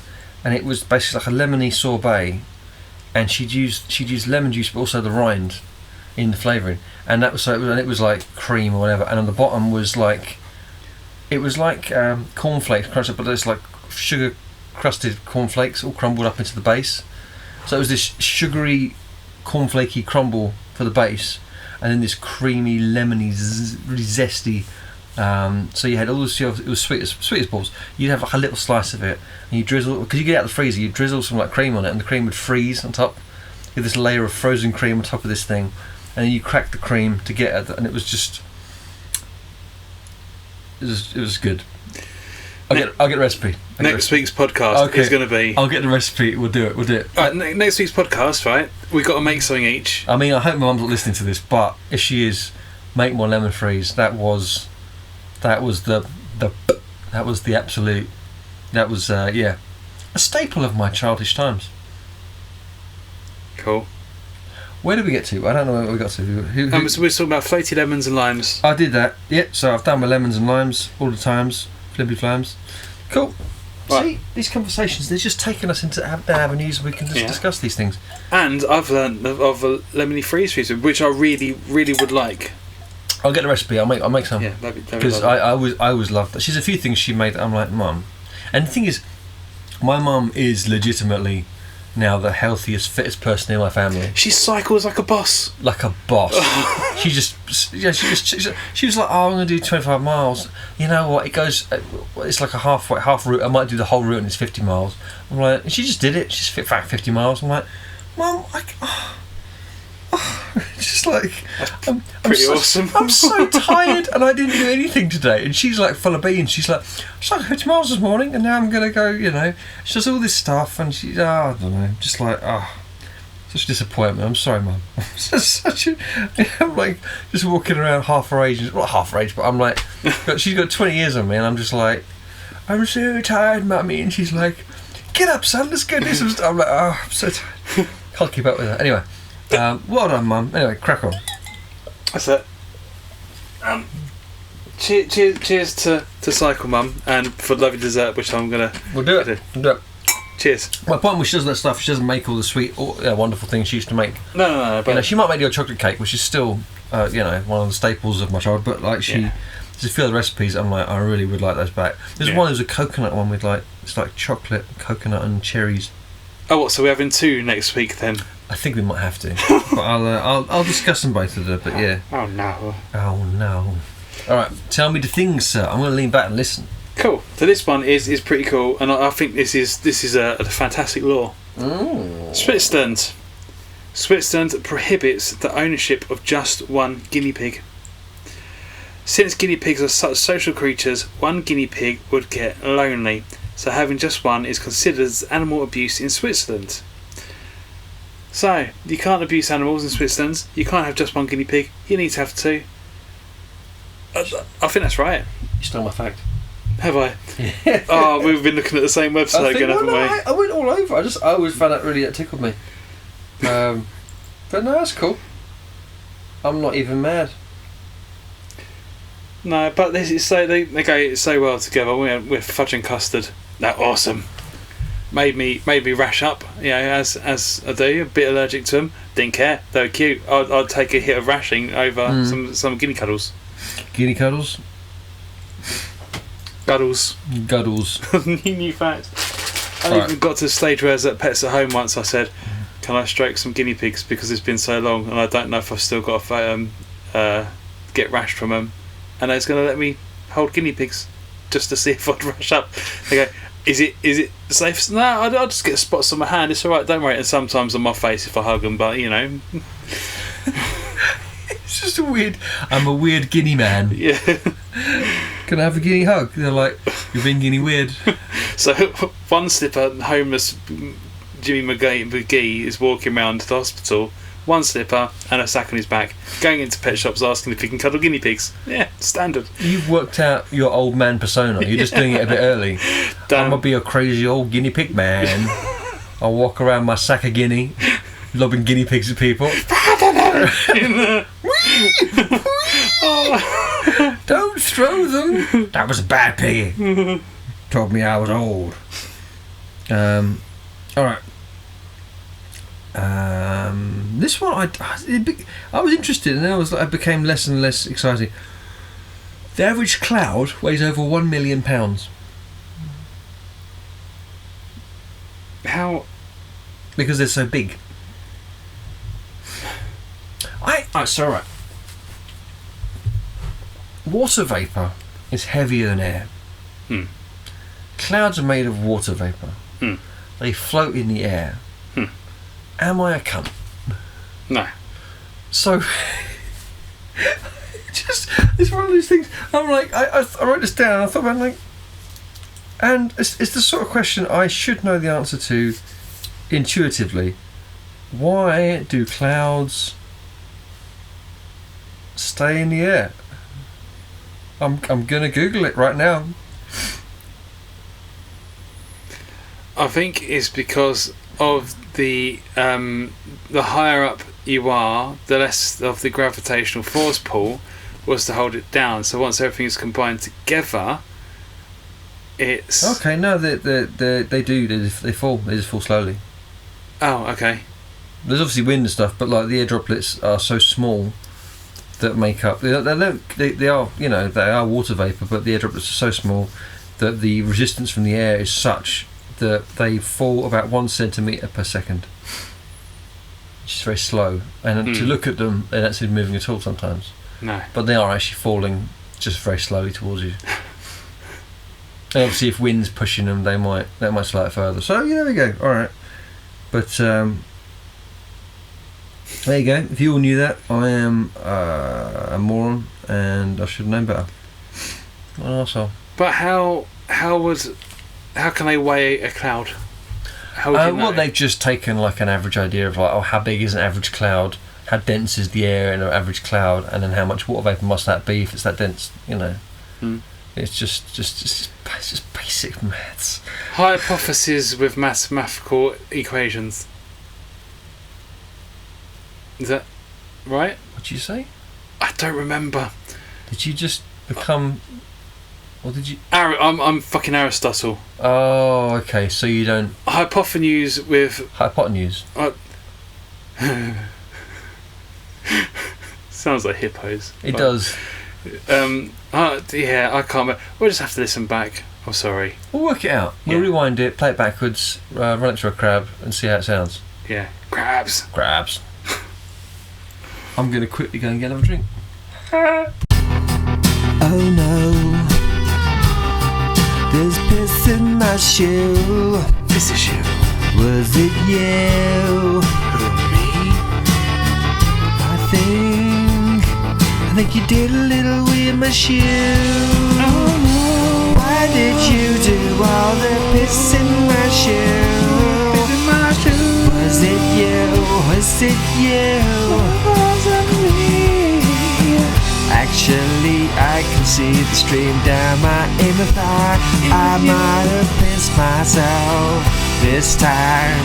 Speaker 1: and it was basically like a lemony sorbet, and she'd use lemon juice, but also the rind in the flavouring, and that was it was like cream or whatever, and on the bottom was like, it was like cornflakes crunched up, but it's like sugar crusted cornflakes all crumbled up into the base. So it was this sugary, cornflakey crumble for the base, and then this creamy, lemony, really zesty. So you had all this. It was sweet as balls. You'd have like a little slice of it, and you drizzle, because you get it out of the freezer. You drizzle some like cream on it, and the cream would freeze on top. You had this layer of frozen cream on top of this thing, and then you crack the cream to get at it, and it was just. It was good. I'll get the recipe.
Speaker 2: Next week's podcast is going to be.
Speaker 1: I'll get the recipe. We'll do it.
Speaker 2: Right, next week's podcast, right? We've got to make something each.
Speaker 1: I mean, I hope my mum's not listening to this, but if she is, make more lemon freeze. That was the absolute. That was a staple of my childish times.
Speaker 2: Cool.
Speaker 1: Where did we get to? I don't know where we got to.
Speaker 2: We're talking about floaty lemons and limes.
Speaker 1: I did that. Yeah. So I've done my lemons and limes all the times. Flippy flams. Cool. Right. See, these conversations, they're just taking us into avenues we can just discuss these things.
Speaker 2: And I've learned of a lemony freeze, which I really, really would like.
Speaker 1: I'll get the recipe. I'll make some.
Speaker 2: Yeah, that'd be
Speaker 1: because I always loved that. She's a few things she made that I'm like, Mum. And the thing is, my mum is legitimately now the healthiest, fittest person in my family.
Speaker 2: She cycles like a boss.
Speaker 1: Like a boss. she was like, oh, I'm going to do 25 miles. You know what? It goes, it's like a half route. I might do the whole route and it's 50 miles. I'm like, and she just did it. She's fit back 50 miles. I'm like, Mum, just like, I'm
Speaker 2: awesome.
Speaker 1: I'm so tired and I didn't do anything today. And she's like full of beans. She's like, I cycled 50 miles this morning and now I'm going to go, you know. She does all this stuff and she, I don't know, just like, such a disappointment. I'm sorry, Mum. I'm like, just walking around half her age. Not half her age, but I'm like, she's got 20 years on me and I'm just like, I'm so tired, Mummy. And she's like, get up, son, let's go do some stuff. I'm like, I'm so tired. Can't keep up with her. Anyway. Well done, Mum. Anyway, crack on.
Speaker 2: That's it. Cheers to Cycle Mum and for lovely dessert, which I'm gonna.
Speaker 1: We'll do it.
Speaker 2: Cheers.
Speaker 1: My point was, she does that stuff. She doesn't make all the sweet, wonderful things she used to make.
Speaker 2: No. But
Speaker 1: you know, she might make the old chocolate cake, which is still, one of the staples of my childhood. But like there's a few other recipes. I'm like, I really would like those back. There's one. There's a coconut one with it's like chocolate, coconut, and cherries.
Speaker 2: Oh, what? So we're having 2 next week then?
Speaker 1: I think we might have to, but I'll discuss them both of them. But yeah.
Speaker 2: Oh no.
Speaker 1: Oh no. All right, tell me the things, sir. I'm going to lean back and listen.
Speaker 2: Cool. So this one is pretty cool, and I think this is a fantastic law. Switzerland prohibits the ownership of just one guinea pig. Since guinea pigs are such social creatures, one guinea pig would get lonely. So having just one is considered as animal abuse in Switzerland. So, you can't abuse animals in Switzerland. You can't have just one guinea pig. You need to have 2. I think that's right.
Speaker 1: You stole my fact.
Speaker 2: Have I? Oh, we've been looking at the same website again, haven't we?
Speaker 1: I went all over. I always found that really tickled me. But no, that's cool. I'm not even mad.
Speaker 2: No, but this is so they go so well together. We're fudge and custard. They're awesome. Made me rash up, as I do. A bit allergic to them. Didn't care. They were cute. I'd take a hit of rashing over some guinea cuddles.
Speaker 1: Guinea cuddles.
Speaker 2: Guddles. New fact. I even got to the stage where I was at Pets at Home once. I said, "Can I stroke some guinea pigs because it's been so long and I don't know if I've still got to get rashed from them." And they was going to let me hold guinea pigs just to see if I'd rush up. They go, Is it safe? No, I'll just get spots on my hand. It's all right, don't worry. And sometimes on my face if I hug them, but
Speaker 1: It's just I'm a weird guinea man.
Speaker 2: Yeah.
Speaker 1: Can I have a guinea hug? They're like, you're being guinea weird.
Speaker 2: So one slipper, homeless Jimmy McGee is walking around the hospital. One slipper and a sack on his back, going into pet shops asking if he can cuddle guinea pigs. Yeah, standard.
Speaker 1: You've worked out your old man persona. You're just doing it a bit early. I'm gonna be a crazy old guinea pig man. I'll walk around my sack of guinea, lobbing guinea pigs at people. Don't throw them. That was a bad piggy. Told me I was old. All right. This one I was interested, and then I became less and less excited. The average cloud weighs over 1 million pounds.
Speaker 2: How?
Speaker 1: Because they're so big. It's all right. Water vapour is heavier than air. Clouds are made of water vapour. They float in the air. Am I a cunt?
Speaker 2: No.
Speaker 1: So, it's one of these things. I'm like, I wrote this down. I thought about and it's the sort of question I should know the answer to intuitively. Why do clouds stay in the air? I'm gonna Google it right now.
Speaker 2: I think it's because of the higher up you are, the less of the gravitational force pull was to hold it down. So once everything is combined together, it's
Speaker 1: okay. No, they fall. They just fall slowly.
Speaker 2: Oh, okay.
Speaker 1: There's obviously wind and stuff, but like the air droplets are so small that make up. They are water vapor, but the air droplets are so small that the resistance from the air is such that they fall about 1 centimetre per second, which is very slow. And to look at them, they don't seem to be moving at all sometimes.
Speaker 2: No.
Speaker 1: But they are actually falling just very slowly towards you. And obviously, if wind's pushing them, they might slide further. So yeah, there we go. All right, but there you go. If you all knew that, I am a moron, and I should have known better. What an arsehole.
Speaker 2: But how can they weigh a cloud? How would you know?
Speaker 1: Well, they've just taken like an average idea of like, oh, how big is an average cloud? How dense is the air in an average cloud? And then how much water vapor must that be if it's that dense? You know, it's just basic maths.
Speaker 2: Hypotheses with mathematical equations. Is that right?
Speaker 1: What'd you say?
Speaker 2: I don't remember.
Speaker 1: Did you just become? Or did you?
Speaker 2: I'm fucking Aristotle.
Speaker 1: Oh, okay. So you don't.
Speaker 2: Hypotenuse with.
Speaker 1: Hypotenuse.
Speaker 2: Sounds like hippos.
Speaker 1: It does.
Speaker 2: Yeah, I can't remember. We'll just have to listen back. I'm sorry.
Speaker 1: We'll work it out. We'll rewind it, play it backwards, run it through a crab, and see how it sounds.
Speaker 2: Yeah. Crabs.
Speaker 1: I'm going to quickly go and get another drink.
Speaker 3: Oh no, there's piss in my shoe.
Speaker 2: This is you.
Speaker 3: Was it you?
Speaker 2: Me?
Speaker 3: I think you did a little with my shoe.
Speaker 2: Oh no.
Speaker 3: Why did you do all the piss in my shoe?
Speaker 2: Piss in my shoe.
Speaker 3: Was it you? Was it you?
Speaker 2: Was it me?
Speaker 3: Actually, I can see the stream down my inner thigh. I might have pissed myself this time.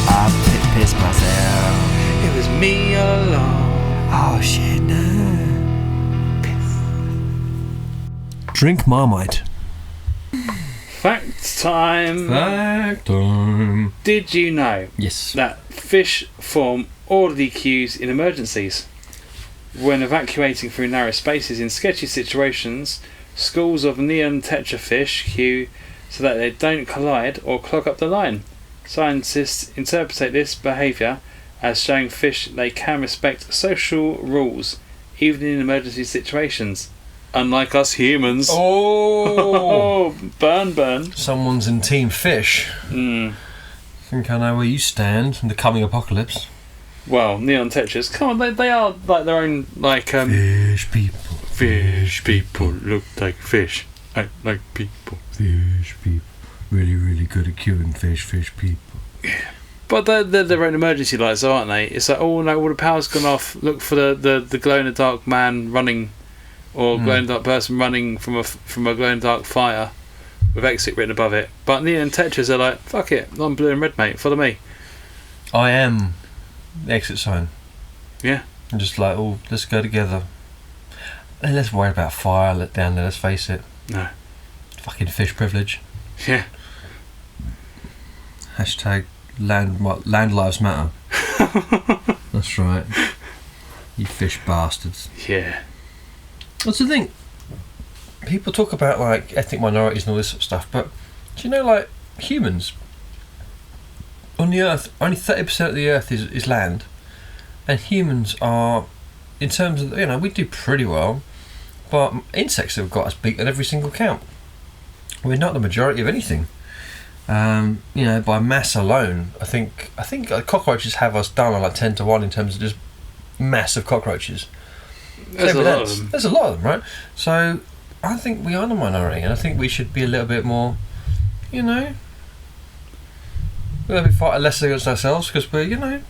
Speaker 3: I pissed myself.
Speaker 2: It was me all along.
Speaker 3: Oh shit, no. Drink Marmite.
Speaker 2: Fact time. Did you know
Speaker 1: Yes.
Speaker 2: that fish form orderly queues in emergencies? When evacuating through narrow spaces in sketchy situations, schools of neon tetrafish queue so that they don't collide or clog up the line. Scientists interpret this behaviour as showing fish they can respect social rules, even in emergency situations. Unlike us humans.
Speaker 1: Oh!
Speaker 2: Burn.
Speaker 1: Someone's in Team Fish.
Speaker 2: Mm.
Speaker 1: Think I know where you stand in the coming apocalypse.
Speaker 2: Well, neon tetras. Come on, they are like their own like
Speaker 1: Fish people.
Speaker 2: Fish people look like fish. Act like people.
Speaker 1: Fish people. Really, really good at queuing fish people.
Speaker 2: Yeah. But they're their own emergency lights, aren't they? It's like, oh no, all the power's gone off. Look for the glow in the dark man running, or glow in the dark person running from a glow in the dark fire, with exit written above it. But neon tetras are like, fuck it, I'm blue and red, mate. Follow me.
Speaker 1: I am the exit sign.
Speaker 2: Yeah.
Speaker 1: I'm just like, oh, let's go together. And let's worry about fire down there. Let's face it.
Speaker 2: No.
Speaker 1: Fucking fish privilege.
Speaker 2: Yeah.
Speaker 1: Hashtag land lives matter. That's right. You fish bastards.
Speaker 2: Yeah.
Speaker 1: What's the thing? People talk about like ethnic minorities and all this sort of stuff, but do you know, like, humans on the earth, only 30% of the earth is land, and humans are, in terms of, you know, we do pretty well, but insects have got us beat at every single count. We're not the majority of anything. You know, by mass alone, I think cockroaches have us done on like 10-1 in terms of just mass of cockroaches.
Speaker 2: There's a lot of them.
Speaker 1: There's a lot of them, right? So I think we are the minority, and I think we should be a little bit more, you know, we'll be fighting less against ourselves, because we're, you know,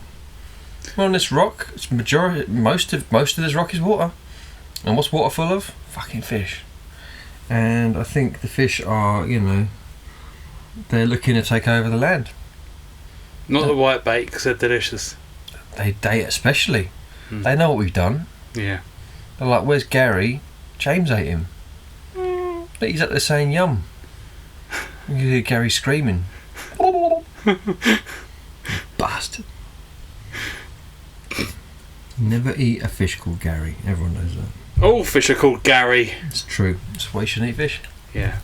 Speaker 1: we're on this rock. It's most of this rock is water, and what's water full of? Fucking fish. And I think the fish are, you know, they're looking to take over the land.
Speaker 2: Not the white bait, because they're delicious.
Speaker 1: They especially. They know what we've done.
Speaker 2: Yeah.
Speaker 1: They're like, where's Gary? James ate him. But he's up there saying yum. You hear Gary screaming. Bastard. Never eat a fish called Gary. Everyone knows that.
Speaker 2: All fish are called Gary.
Speaker 1: It's true. That's why you shouldn't eat fish.
Speaker 2: Yeah.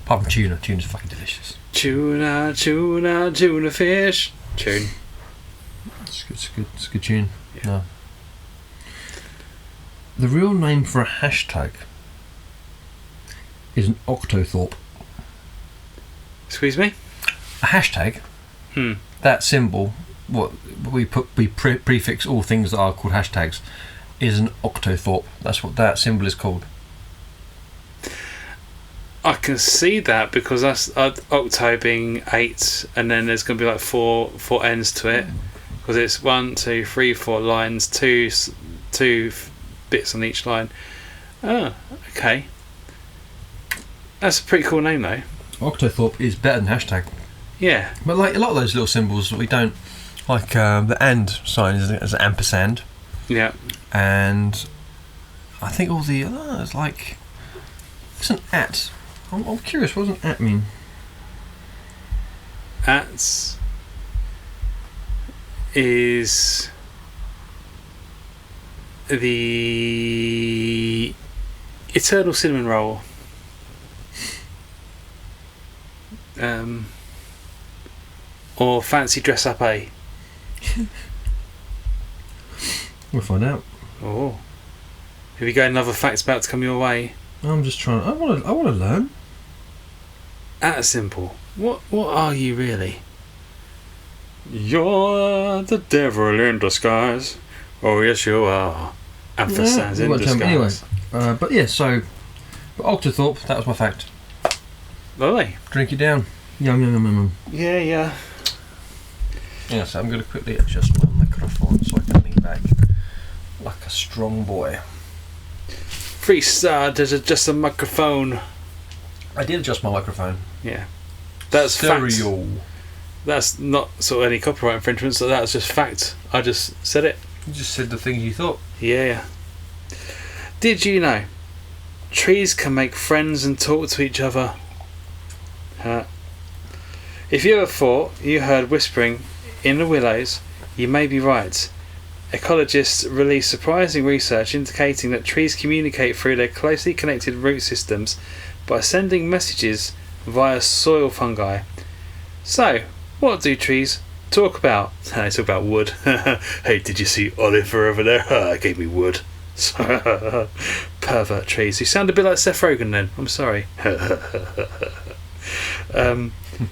Speaker 1: Apart from tuna. Tuna's fucking delicious.
Speaker 2: Tuna fish. Tune.
Speaker 1: It's a good tune.
Speaker 2: Yeah.
Speaker 1: No. The real name for a hashtag is an octothorpe.
Speaker 2: Excuse me?
Speaker 1: A hashtag, that symbol, what we prefix all things that are called hashtags, is an octothorpe. That's what that symbol is called.
Speaker 2: I can see that because that's octo being 8, and then there's going to be like four ends to it, because it's 1, 2, 3, 4 lines, two bits on each line. Oh, okay. That's a pretty cool name though.
Speaker 1: Octothorpe is better than hashtag.
Speaker 2: Yeah.
Speaker 1: But like a lot of those little symbols that we don't like, the and sign is an ampersand.
Speaker 2: Yeah.
Speaker 1: And I think all the it's like it's an at. I'm curious. What does an at mean?
Speaker 2: Ats is the eternal cinnamon roll. Or fancy dress up A.
Speaker 1: We'll find out.
Speaker 2: Oh. Have you got another fact about to come your way?
Speaker 1: I'm just trying. I want to learn.
Speaker 2: At simple. What are you really? You're the devil in disguise. Oh yes you are. Ampersands in disguise.
Speaker 1: Anyway, but yeah. So, Octothorpe. That was my fact.
Speaker 2: Lovely.
Speaker 1: Drink it down. Yum yum yum yum.
Speaker 2: Yeah.
Speaker 1: Yeah. So I'm going to quickly adjust my microphone so I can lean back like a strong boy.
Speaker 2: Freestyle. There's just a microphone.
Speaker 1: I did adjust my microphone.
Speaker 2: Yeah. That's
Speaker 1: stereo.
Speaker 2: Fact. That's not sort of any copyright infringement, so that's just fact. I just said it.
Speaker 1: You just said the things you thought.
Speaker 2: Yeah. Did you know trees can make friends and talk to each other? If you ever thought you heard whispering in the willows, you may be right. Ecologists release surprising research indicating that trees communicate through their closely connected root systems by sending messages via soil fungi. So, what do trees talk about? They talk about wood. Hey, did you see Oliver over there? Gave me wood. Pervert trees. You sound a bit like Seth Rogen then. I'm sorry.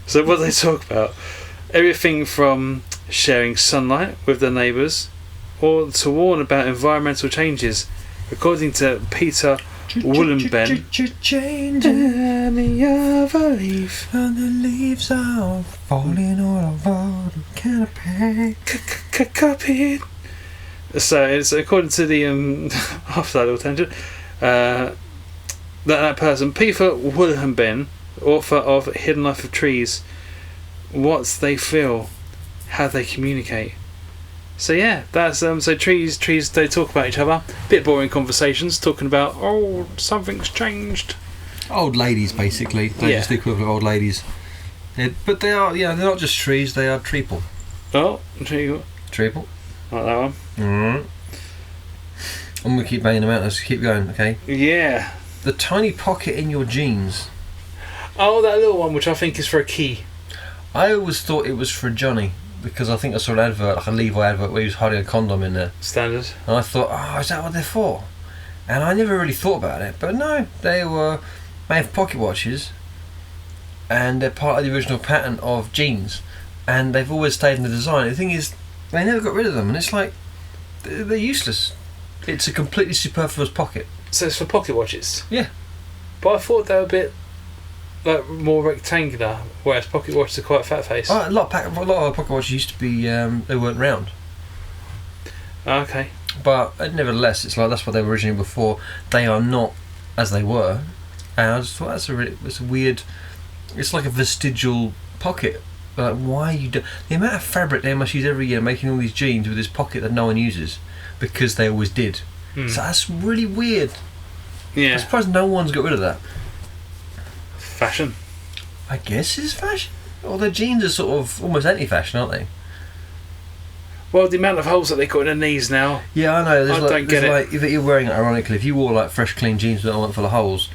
Speaker 2: So what do they talk about? Everything from sharing sunlight with their neighbours, or to warn about environmental changes. According to Peter Woolenben, any other leaf,
Speaker 1: and the leaves are falling all over the canopy.
Speaker 2: Copy. So it's according to the after that little tangent, that person, Peter Woolenben, author of Hidden Life of Trees, what they feel, how they communicate. So yeah, that's so trees they talk about each other. Bit boring conversations talking about something's changed.
Speaker 1: Old ladies basically. They're just the equivalent of old ladies. But they are they're not just trees, they are treeple.
Speaker 2: Oh, treeple.
Speaker 1: Treeple.
Speaker 2: Like that one.
Speaker 1: I'm gonna keep banging them out, let's keep going, okay?
Speaker 2: Yeah.
Speaker 1: The tiny pocket in your jeans.
Speaker 2: Oh, that little one which I think is for a key.
Speaker 1: I always thought it was for Johnny, because I think I saw an advert, like a Levi advert, where he was hiding a condom in there.
Speaker 2: Standard.
Speaker 1: And I thought, is that what they're for? And I never really thought about it, but no, they have pocket watches, and they're part of the original pattern of jeans, and they've always stayed in the design. The thing is, they never got rid of them, and it's like, they're useless. It's a completely superfluous pocket.
Speaker 2: So it's for pocket watches?
Speaker 1: Yeah.
Speaker 2: But I thought they were a bit like more rectangular, whereas pocket watches are quite fat face.
Speaker 1: A lot of pocket watches used to be, they weren't round.
Speaker 2: Okay.
Speaker 1: But nevertheless, it's like that's what they were originally before. They are not as they were. And I just thought it's a weird. It's like a vestigial pocket. Like, why you do the amount of fabric they must use every year making all these jeans with this pocket that no one uses because they always did. So that's really weird.
Speaker 2: Yeah.
Speaker 1: I'm surprised no one's got rid of that.
Speaker 2: Fashion.
Speaker 1: I guess it's fashion. Although jeans are sort of almost anti-fashion, aren't they?
Speaker 2: Well, the amount of holes that they got in their knees now.
Speaker 1: Yeah, I know.
Speaker 2: I don't get it.
Speaker 1: Like, if you're wearing it, ironically, if you wore like fresh, clean jeans that aren't full of holes,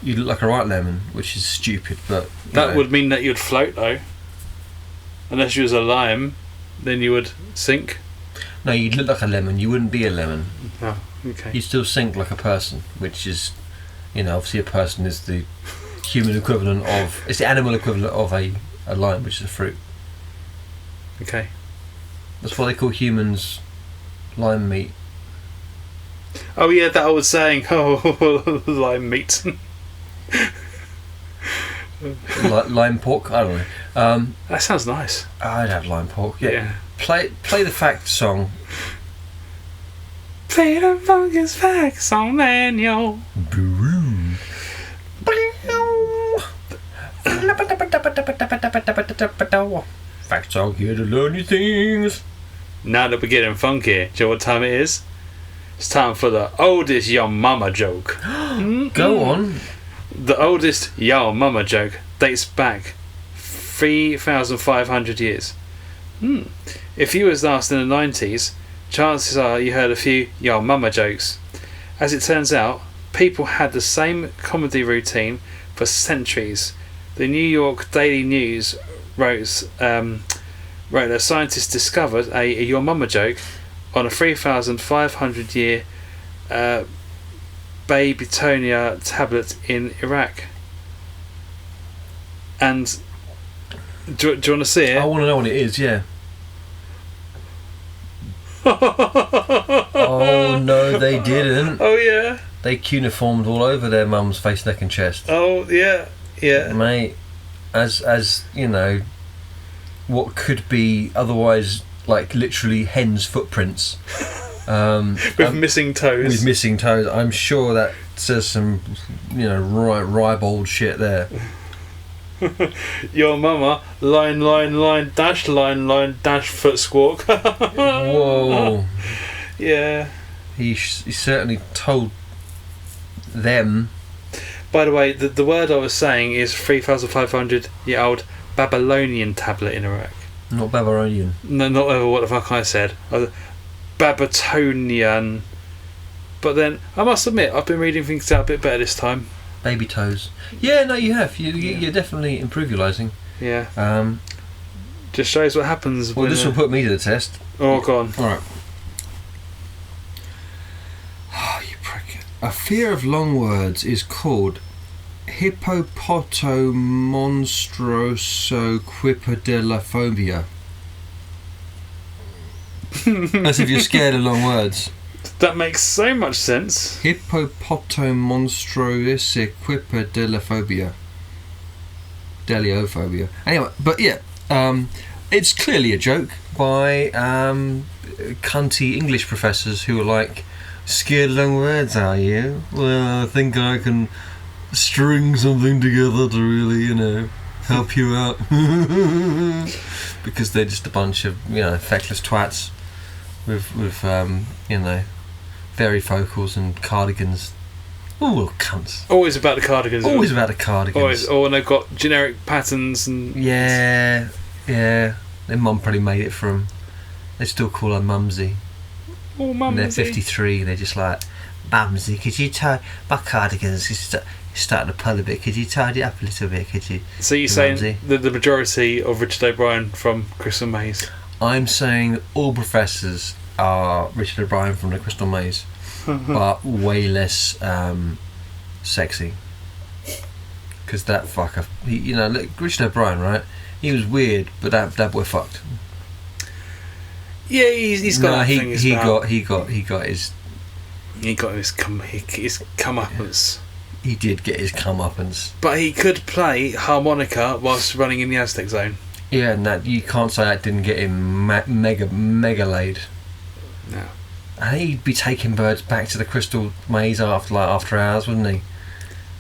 Speaker 1: You look like a right lemon, which is stupid, but
Speaker 2: That would mean that you'd float though. Unless you was a lime, then you would sink.
Speaker 1: No, you'd look like a lemon. You wouldn't be a lemon.
Speaker 2: Oh, okay.
Speaker 1: You'd still sink like a person, which is, obviously a person is the human equivalent of. It's the animal equivalent of a lime, which is a fruit.
Speaker 2: Okay.
Speaker 1: That's why they call humans lime meat.
Speaker 2: Oh yeah, that old saying. Oh, lime meat.
Speaker 1: Lime pork? I don't know.
Speaker 2: That sounds nice.
Speaker 1: I'd have lime pork. Yeah.
Speaker 2: Yeah.
Speaker 1: Play the fact song.
Speaker 2: Play the fungus fact song, man, yo.
Speaker 1: Fact song here to learn new things.
Speaker 2: Now that we're getting funky, do you know what time it is? It's time for the oldest Yo Mama joke.
Speaker 1: Go on.
Speaker 2: The oldest Yo Mama joke dates back 3,500 years. If you was asked in the 90s, chances are you heard a few Yo Mama jokes. As it turns out, people had the same comedy routine for centuries. The New York Daily News wrote that scientists discovered a Your Mama joke on a 3,500 year Babytonia tablet in Iraq. And do you want to see it?
Speaker 1: I want to know what it is, yeah. Oh no, they didn't.
Speaker 2: Oh yeah.
Speaker 1: They cuneiformed all over their mum's face, neck and chest.
Speaker 2: Oh yeah. Yeah.
Speaker 1: Mate, as you know, what could be otherwise like literally hen's footprints.
Speaker 2: With missing toes.
Speaker 1: With missing toes. I'm sure that says some, ribald shit there.
Speaker 2: Your mama, line, dash foot squawk.
Speaker 1: Whoa.
Speaker 2: Yeah.
Speaker 1: He certainly told them.
Speaker 2: By the way, the word I was saying is 3,500-year-old Babylonian tablet in Iraq.
Speaker 1: Not Babylonian.
Speaker 2: No, not what the fuck I said. Babylonian. But then, I must admit, I've been reading things out a bit better this time.
Speaker 1: Baby toes. Yeah, no, you have. You're definitely improvising.
Speaker 2: Yeah. Just shows what happens.
Speaker 1: Well, this will put me to the test.
Speaker 2: Oh, go on.
Speaker 1: All right. Oh, you prick. A fear of long words is called hippopotomonstrosoquipedelophobia. As if you're scared of long words.
Speaker 2: That makes so much sense.
Speaker 1: Hippopotomonstrosoquipedelophobia. Deliophobia. Anyway, but yeah, it's clearly a joke by cunty English professors who are like, scared of long words, are you? Well, I think I can string something together to really, help you out. Because they're just a bunch of, feckless twats with varifocals and cardigans. Ooh, cunts.
Speaker 2: Always about the cardigans.
Speaker 1: Always about the cardigans.
Speaker 2: Always. Oh, and they've got generic patterns and...
Speaker 1: Yeah. Their mum probably made it for them. They still call her Mumsy.
Speaker 2: Oh, Mumsy.
Speaker 1: And they're 53, they're just like, Mumsy, could you tie... My cardigan's starting to pull a bit. Could you tidy it up a little bit, could you?
Speaker 2: So you're saying the majority of Richard O'Brien from Crystal Maze?
Speaker 1: I'm saying all professors are Richard O'Brien from the Crystal Maze, but way less sexy. Because that fucker, look, Richard O'Brien, right? He was weird, but that boy fucked.
Speaker 2: Yeah, he's got.
Speaker 1: He got his
Speaker 2: comeuppance.
Speaker 1: He did get his comeuppance.
Speaker 2: But he could play harmonica whilst running in the Aztec Zone.
Speaker 1: Yeah, and that you can't say that didn't get him mega laid.
Speaker 2: No.
Speaker 1: And he'd be taking birds back to the Crystal Maze after hours, wouldn't he?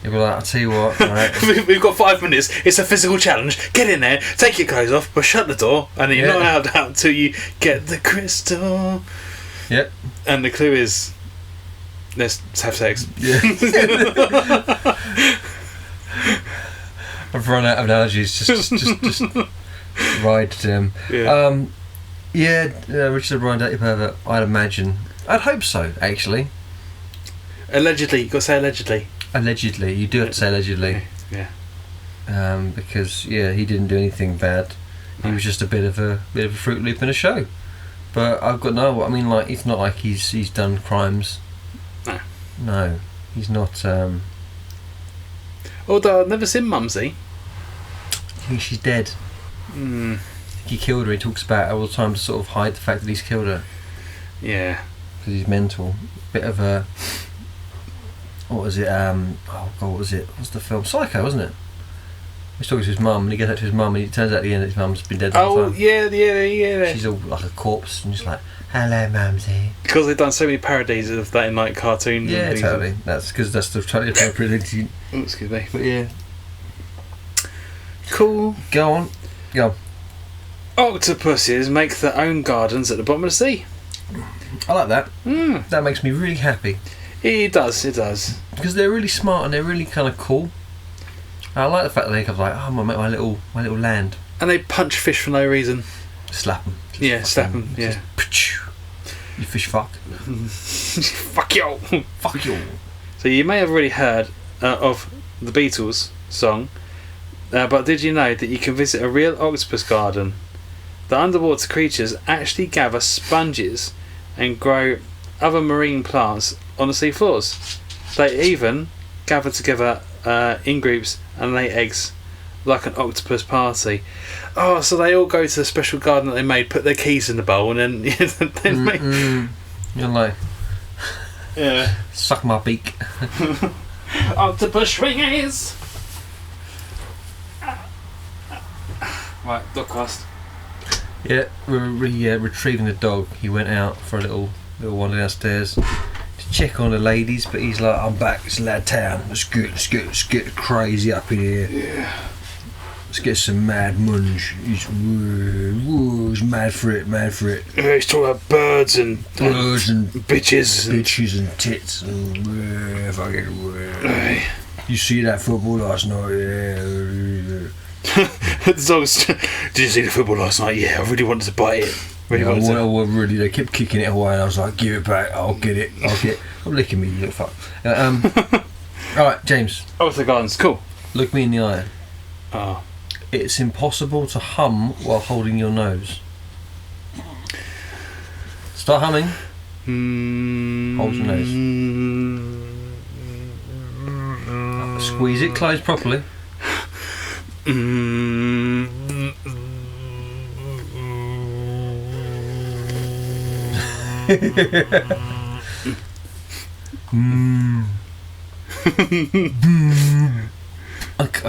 Speaker 1: He'd be like, I'll tell you what, right?
Speaker 2: We've got 5 minutes, it's a physical challenge, get in there, take your clothes off, we'll shut the door, and then you're not allowed out until you get the crystal.
Speaker 1: Yep.
Speaker 2: And the clue is, let's have sex.
Speaker 1: Yeah. I've run out of analogies, just ride to him.
Speaker 2: Yeah.
Speaker 1: Richard O'Brien, dirty pervert, I'd imagine. I'd hope so, actually.
Speaker 2: Allegedly, you've got to say allegedly.
Speaker 1: Allegedly, you do have to say allegedly.
Speaker 2: Yeah.
Speaker 1: Because he didn't do anything bad. He was just a bit of a Fruit Loop in a show. But I've got like, it's not like he's done crimes. No, he's not.
Speaker 2: Although I've never seen Mumsy.
Speaker 1: I think she's dead.
Speaker 2: Mm.
Speaker 1: He killed her. He talks about it all the time to sort of hide the fact that he's killed her.
Speaker 2: Yeah.
Speaker 1: Because he's mental. Bit of a. What was it? Oh God, what was it? What's the film? Psycho, wasn't it? He's talking to his mum, and he gets out to his mum, and it turns out at the end that his mum's been dead the whole time.
Speaker 2: Yeah.
Speaker 1: She's all like a corpse, and just like, hello, Mumsy.
Speaker 2: Because they've done so many parodies of that in like cartoons.
Speaker 1: Yeah,
Speaker 2: and
Speaker 1: totally. That's because that's the totally appropriate thing.
Speaker 2: Oh, excuse me.
Speaker 1: But yeah.
Speaker 2: Cool.
Speaker 1: Go on.
Speaker 2: Octopuses make their own gardens at the bottom of the sea.
Speaker 1: I like that.
Speaker 2: Mm.
Speaker 1: That makes me really happy.
Speaker 2: It does.
Speaker 1: Because they're really smart and they're really kind of cool. I like the fact that they kind of like, I'm gonna make my little land.
Speaker 2: And they punch fish for no reason.
Speaker 1: Slap them.
Speaker 2: Slap them. Yeah.
Speaker 1: You fish fuck.
Speaker 2: Fuck you.
Speaker 1: Fuck you.
Speaker 2: So you may have already heard of the Beatles song, but did you know that you can visit a real octopus garden? The underwater creatures actually gather sponges and grow other marine plants on the sea floors. They even gather together in groups and lay eggs like an octopus party. Oh, so they all go to the special garden that they made, put their keys in the bowl, and then make...
Speaker 1: You're like...
Speaker 2: Yeah.
Speaker 1: Suck my beak.
Speaker 2: Octopus swingers! Right, dogcast.
Speaker 1: Yeah, we're retrieving the dog. He went out for a little wander downstairs to check on the ladies, but he's like, I'm back, it's loud town, let's get crazy up in here.
Speaker 2: Yeah.
Speaker 1: Let's get some mad munch. He's mad for it.
Speaker 2: Yeah, he's talking about birds and bitches
Speaker 1: and tits and You see that football last night? Yeah.
Speaker 2: The dogs, did you see the football last night? Yeah, I really wanted to bite it.
Speaker 1: Really, they kept kicking it away, and I was like, give it back, I'll get it. I'm licking me, you little fuck. Alright, James.
Speaker 2: Oh, the gardens, cool.
Speaker 1: Look me in the eye.
Speaker 2: Oh.
Speaker 1: It's impossible to hum while holding your nose. Start humming. Hold your nose. Squeeze it closed properly. I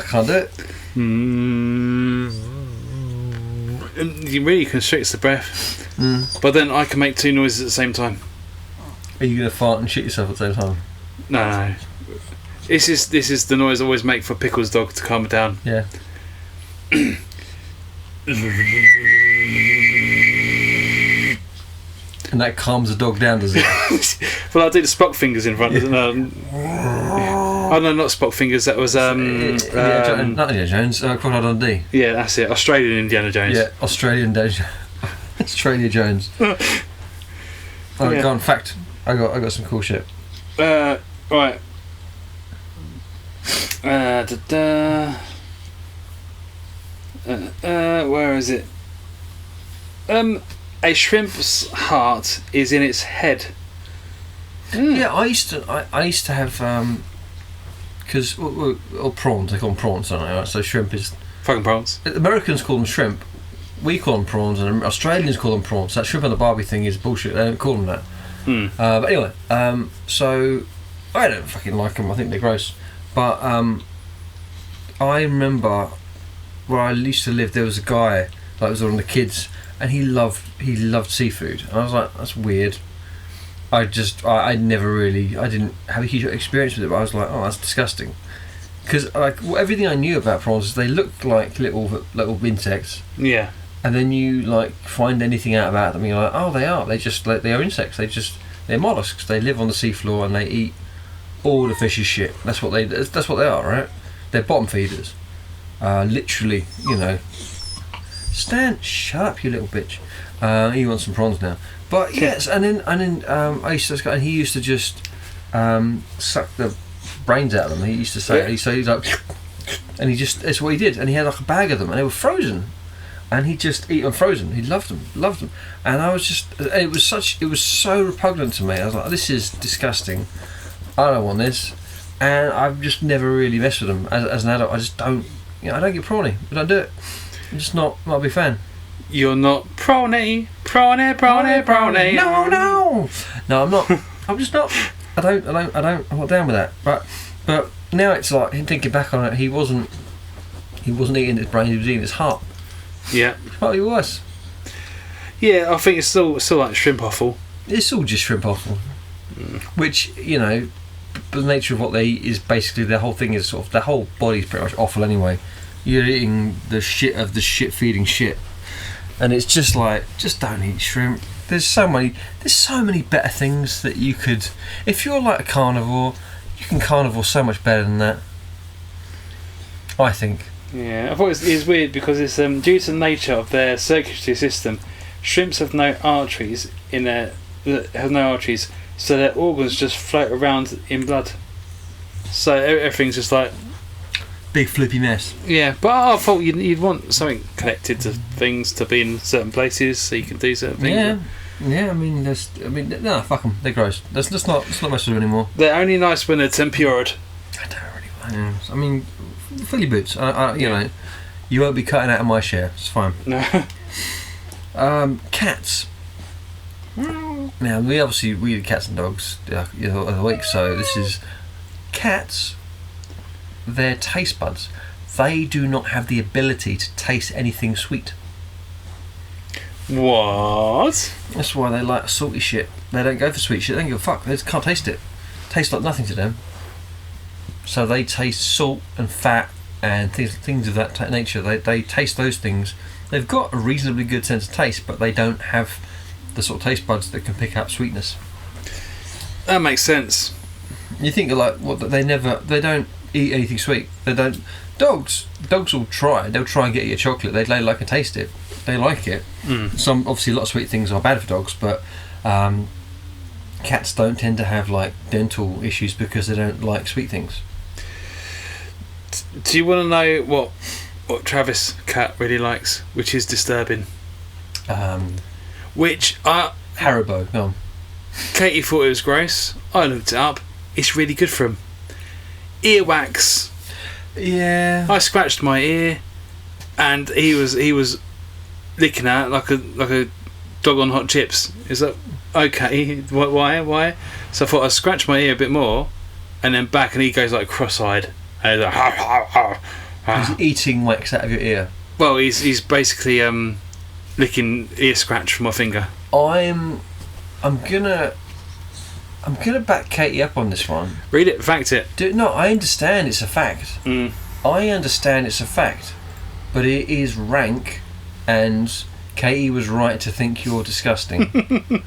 Speaker 1: can't do it.
Speaker 2: It really constricts the breath. But then I can make two noises at the same time.
Speaker 1: Are you going to fart and shit yourself at the same time?
Speaker 2: No. This is the noise I always make for Pickle's dog to calm it down.
Speaker 1: Yeah. And that calms the dog down, does it?
Speaker 2: Well, I do the Spock fingers in front. Oh no, not Spock fingers. That was
Speaker 1: not Indiana Jones. Crocodile Dundee.
Speaker 2: Yeah, that's it. Australian Indiana Jones.
Speaker 1: Yeah, Australian Jones. Alright, go on. Fact. I got some cool shit.
Speaker 2: Right. Where is it? A shrimp's heart is in its head.
Speaker 1: Yeah, I used to have because or prawns. They call them prawns, don't they? Right? So shrimp is
Speaker 2: fucking prawns.
Speaker 1: Americans call them shrimp. We call them prawns, and Australians call them prawns. That shrimp on the barbie thing is bullshit. They don't call them that. But anyway, so I don't fucking like them. I think they're gross. But I remember where I used to live. There was a guy that was one of the kids, and he loved seafood. And I was like, that's weird. I didn't have a huge experience with it, but I was like, oh, that's disgusting. Because everything I knew about prawns is they look like little insects.
Speaker 2: Yeah.
Speaker 1: And then you find anything out about them, and you're like, oh, they are. They are insects. They're mollusks. They live on the seafloor and they eat all the fish's shit. That's what they are, right? They're bottom feeders. Literally, Stan, shut up, you little bitch. You want some prawns now? But yes, and then I used to, and he used to just suck the brains out of them. He used to say, he's like, and that's what he did. And he had like a bag of them, and they were frozen. And he'd just eat them frozen. He loved them. And I was just, it was so repugnant to me. I was like, this is disgusting. I don't want this. And I've just never really messed with them as an adult. I just don't, I don't get prawny. I don't do it. I'm just not a big fan.
Speaker 2: You're not prawny.
Speaker 1: No, I'm not. I'm just not. I'm not down with that. But now it's like, thinking back on it, he wasn't eating his brain, he was eating his heart.
Speaker 2: Yeah.
Speaker 1: Probably worse.
Speaker 2: Yeah, I think it's still like shrimp offal.
Speaker 1: It's all just shrimp offal. Which, the nature of what they eat is basically their whole thing is sort of, their whole body's pretty much offal anyway. You're eating the shit of the shit feeding shit. And it's just like, just don't eat shrimp. There's so many better things that you could, if you're like a carnivore, you can carnivore so much better than that, I think.
Speaker 2: Yeah, I thought it's weird because it's due to the nature of their circulatory system. Shrimps have no arteries so their organs just float around in blood. So everything's just like
Speaker 1: big flippy mess.
Speaker 2: Yeah, but I thought you'd want something connected to things to be in certain places so you can do certain things.
Speaker 1: Yeah. No, fuck them. They're gross. Let's not mess with them anymore.
Speaker 2: They're only nice when they're tempured.
Speaker 1: I don't really want. I mean, fill your boots. You won't be cutting out of my share. It's fine.
Speaker 2: No.
Speaker 1: Cats. Now we eat cats and dogs the week. So this is cats. Their taste buds. They do not have the ability to taste anything sweet.
Speaker 2: What?
Speaker 1: That's why they like salty shit. They don't go for sweet shit. They don't give a fuck. They just can't taste it. Tastes like nothing to them. So they taste salt and fat and things of that nature. They taste those things. They've got a reasonably good sense of taste, but they don't have the sort of taste buds that can pick up sweetness.
Speaker 2: That makes sense.
Speaker 1: You think like they don't eat anything sweet. They don't. Dogs will try. They'll try and get you a chocolate. They like and taste it. They like it. Some obviously a lot of sweet things are bad for dogs, but cats don't tend to have like dental issues because they don't like sweet things.
Speaker 2: Do you want to know what Travis' cat really likes, which is disturbing?
Speaker 1: Haribo. Go on.
Speaker 2: Katie thought it was gross. I looked it up. It's really good for him. Earwax.
Speaker 1: Yeah.
Speaker 2: I scratched my ear, and he was licking at it like a dog on hot chips. Is that okay? Why? So I thought I'd scratch my ear a bit more, and then back, and he goes like cross-eyed. And he's like,
Speaker 1: He's eating wax out of your ear.
Speaker 2: Well, he's basically licking ear scratch from my finger.
Speaker 1: I'm gonna back Katie up on this one.
Speaker 2: Read it, fact it.
Speaker 1: No, I understand it's a fact. I understand it's a fact, but it is rank, and Katie was right to think you're disgusting.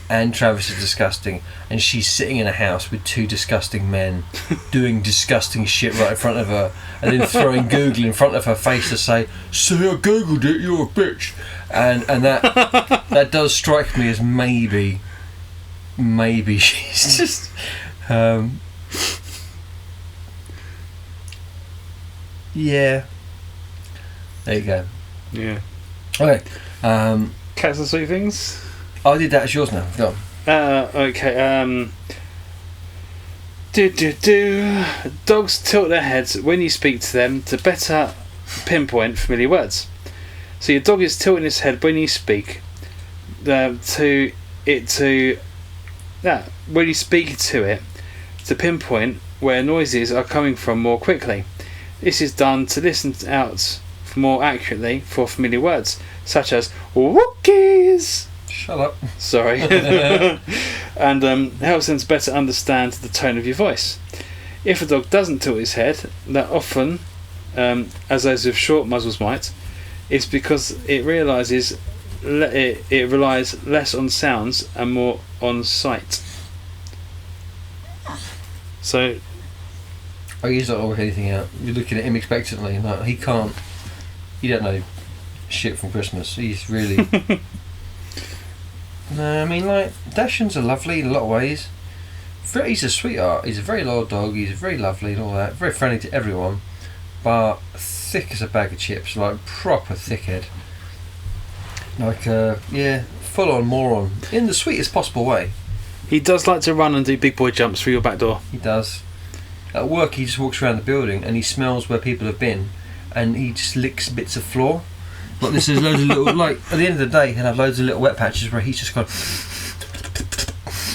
Speaker 1: And Travis is disgusting, and she's sitting in a house with two disgusting men doing disgusting shit right in front of her, and then throwing Google in front of her face to say, "See, I googled it, you're a bitch," and that does strike me as maybe she's just yeah. There you go.
Speaker 2: Yeah.
Speaker 1: Okay.
Speaker 2: Cats and sweet things.
Speaker 1: I did that. It's yours now. Go on.
Speaker 2: Okay. Dogs tilt their heads when you speak to them to better pinpoint familiar words. So your dog is tilting his head when you speak when you speak to it to pinpoint where noises are coming from more quickly. This is done to listen out more accurately for familiar words such as wookies.
Speaker 1: Shut up.
Speaker 2: Sorry. And helps them to better understand the tone of your voice. If a dog doesn't tilt his head, that often, as those with short muzzles might, it's because it realises it relies less on sounds and more on sight. So,
Speaker 1: he's not working anything out. You're looking at him expectantly. No, he can't. He don't know shit from Christmas. He's really. No, I mean, like, Dachshunds are lovely in a lot of ways. He's a sweetheart. He's a very loyal dog. He's very lovely and all that. Very friendly to everyone, but thick as a bag of chips. Like proper thickhead. Like full on moron in the sweetest possible way.
Speaker 2: He does like to run and do big boy jumps through your back door.
Speaker 1: He does. At work, he just walks around the building and he smells where people have been, and he just licks bits of floor. Like this is loads of little. Like at the end of the day, he'll have loads of little wet patches where he's just gone.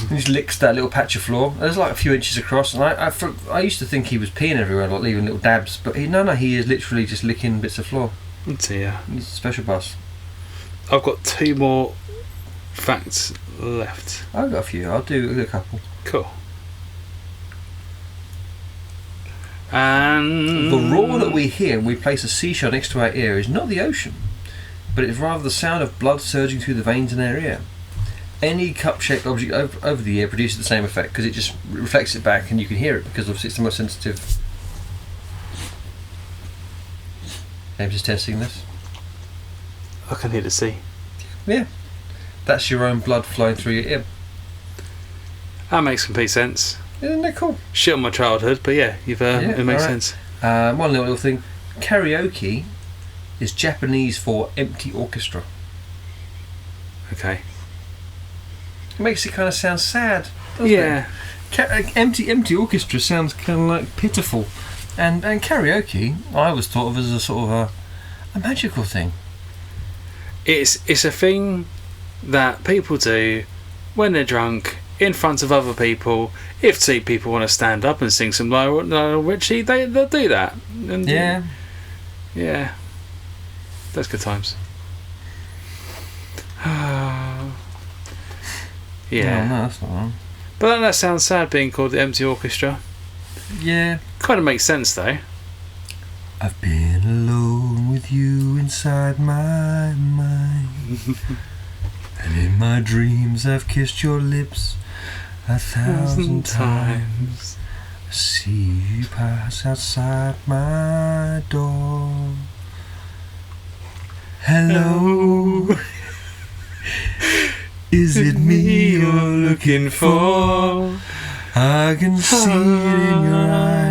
Speaker 1: He just licks that little patch of floor. There's like a few inches across, and I used to think he was peeing everywhere, like leaving little dabs. But he is literally just licking bits of floor.
Speaker 2: Oh dear.
Speaker 1: He's a special bus.
Speaker 2: I've got 2 more facts left.
Speaker 1: I've got a few. I'll do a couple.
Speaker 2: Cool. And
Speaker 1: The roar that we hear when we place a seashell next to our ear is not the ocean, but it's rather the sound of blood surging through the veins in our ear. Any cup-shaped object over the ear produces the same effect because it just reflects it back and you can hear it because obviously it's the most sensitive. I'm just testing this.
Speaker 2: I can hear the sea.
Speaker 1: Yeah. That's your own blood flowing through your ear.
Speaker 2: That makes complete sense.
Speaker 1: Isn't that cool?
Speaker 2: Shit on my childhood, but yeah, it makes sense.
Speaker 1: One little thing. Karaoke is Japanese for empty orchestra.
Speaker 2: Okay.
Speaker 1: It makes it kind of sound sad, doesn't
Speaker 2: Yeah.
Speaker 1: it? Empty orchestra sounds kind of like pitiful. And karaoke, I always thought of as a sort of a magical thing.
Speaker 2: It's a thing that people do when they're drunk in front of other people. If 2 people want to stand up and sing some Lionel Richie, they'll do that. And
Speaker 1: Yeah.
Speaker 2: Yeah. That's good times. Yeah.
Speaker 1: No, that's not wrong.
Speaker 2: But that sounds sad being called the Empty Orchestra.
Speaker 1: Yeah.
Speaker 2: Kind of makes sense though.
Speaker 1: I've been alone with you inside my mind. And in my dreams I've kissed your lips 1,000 times. I see you pass outside my door. Hello. Is it me you're looking for? I can see it in your eye.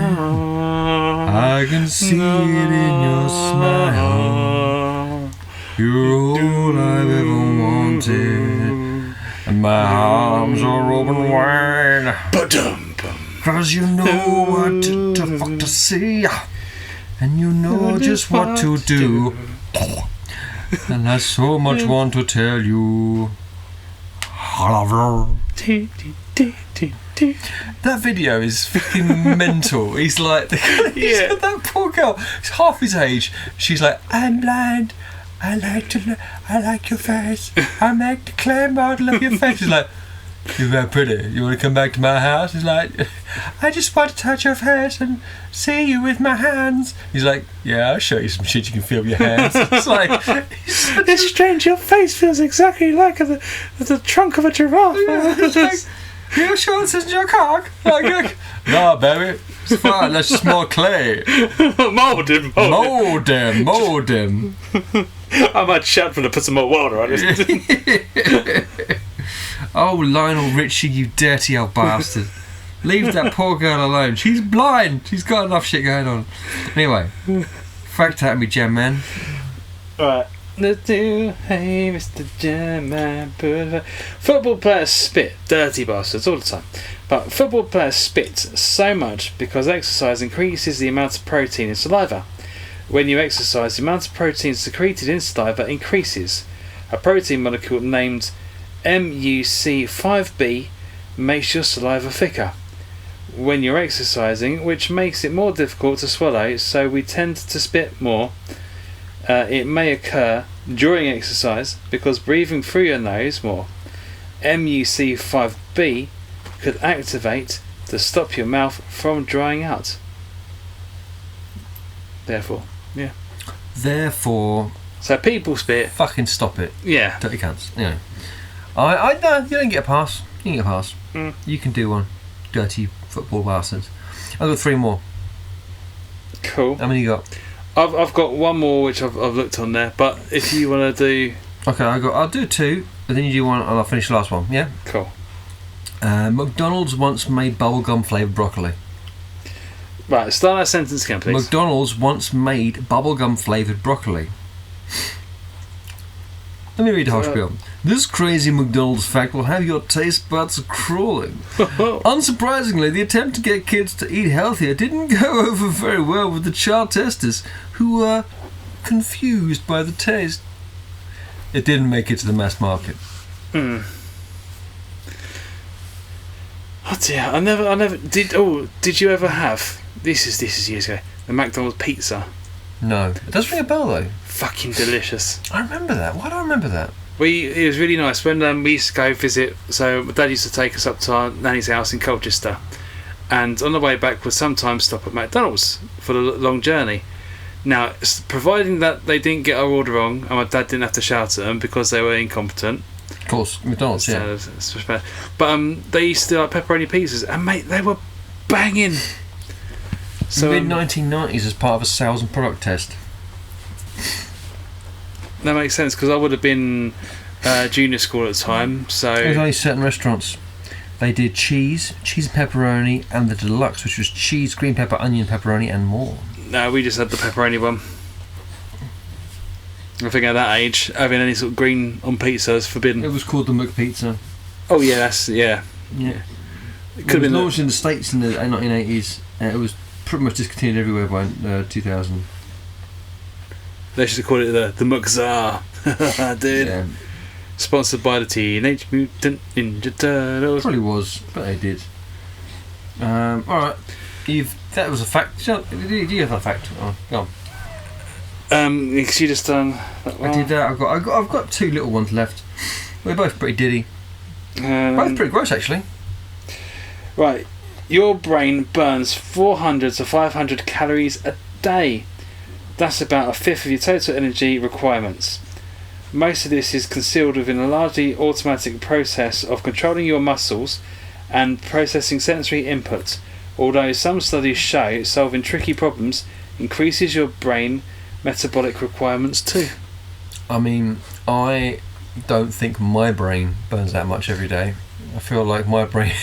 Speaker 1: I can see it in your smile. You're all I've ever wanted, and my arms are open wide. Cause you know what to fuck to see, and you know just what to do. And I so much want to tell you. That video is fucking mental. He's like, that poor girl. He's half his age. She's like, I'm blind. I like your face. I make the clay model of your face. He's like, you're very pretty. You want to come back to my house? He's like, I just want to touch your face and see you with my hands. He's like, yeah, I'll show you some shit you can feel with your hands. It's like,
Speaker 2: it's strange. Your face feels exactly like the trunk of a giraffe.
Speaker 1: Yeah, it's like, you sure this isn't your cock? Like, no, baby, it's fine. That's just more clay.
Speaker 2: Mold him. I might shout for to put some more water on it.
Speaker 1: Oh, Lionel Richie, you dirty old bastard. Leave that poor girl alone. She's blind. She's got enough shit going on. Anyway, fact out me, Jam Man.
Speaker 2: Right. Hey, Mr. Jam Man. Football players spit, dirty bastards, all the time. But football players spit so much because exercise increases the amount of protein in saliva. When you exercise, the amount of protein secreted in saliva increases. A protein molecule named MUC5B makes your saliva thicker when you're exercising, which makes it more difficult to swallow, so we tend to spit more. It may occur during exercise because breathing through your nose more. MUC5B could activate to stop your mouth from drying out. Therefore, so people spit.
Speaker 1: Fucking stop it.
Speaker 2: Yeah.
Speaker 1: Dirty cunts. You know. I no, you don't get a pass. You can get a pass. You can do one. Dirty football bastards. I've got 3 more.
Speaker 2: Cool.
Speaker 1: How many you got?
Speaker 2: I've got one more which I've looked on there, but if you want to do...
Speaker 1: Okay, I'll do 2, but then you do 1 and I'll finish the last one, yeah?
Speaker 2: Cool.
Speaker 1: McDonald's once made bubblegum flavoured broccoli.
Speaker 2: Right, start that sentence again, please.
Speaker 1: McDonald's once made bubblegum flavoured broccoli. Let me read the whole spiel. This crazy McDonald's fact will have your taste buds crawling. Unsurprisingly, the attempt to get kids to eat healthier didn't go over very well with the child testers, who were confused by the taste. It didn't make it to the mass market.
Speaker 2: Oh dear, I never did. Oh, did you ever have? This is years ago. The McDonald's pizza.
Speaker 1: No, it does ring a bell though.
Speaker 2: Fucking delicious.
Speaker 1: I remember that. Why do I remember that?
Speaker 2: It was really nice when we used to go visit. So my dad used to take us up to our nanny's house in Colchester, and on the way back would sometimes stop at McDonald's for the long journey. Now, providing that they didn't get our order wrong and my dad didn't have to shout at them because they were incompetent.
Speaker 1: Of course, McDonald's, yeah.
Speaker 2: But they used to do like pepperoni pizzas, and mate, they were banging. So
Speaker 1: mid-1990s as part of a sales and product test.
Speaker 2: That makes sense, because I would have been junior school at the time. So
Speaker 1: there was only certain restaurants. They did cheese and pepperoni, and the deluxe, which was cheese, green pepper, onion, pepperoni, and more.
Speaker 2: No, we just had the pepperoni one. I think at that age, having any sort of green on pizza is forbidden.
Speaker 1: It was called the McPizza.
Speaker 2: Oh yeah, yeah.
Speaker 1: It
Speaker 2: could have been
Speaker 1: launched in the States in the 1980s. It was pretty much discontinued everywhere by 2000.
Speaker 2: They should have called it the McZar. Dude. Yeah. Sponsored by the Teenage Mutant Ninja Turtles.
Speaker 1: Probably was, but they did. Alright. That was a fact. Do you have that fact? Oh, go on.
Speaker 2: Because you just done.
Speaker 1: I did that. I've got two little ones left. They're both pretty diddy. Both pretty gross, actually.
Speaker 2: Right. Your brain burns 400 to 500 calories a day. That's about a fifth of your total energy requirements. Most of this is concealed within a largely automatic process of controlling your muscles and processing sensory inputs. Although some studies show solving tricky problems increases your brain metabolic requirements too.
Speaker 1: I mean, I don't think my brain burns that much every day. I feel like my brain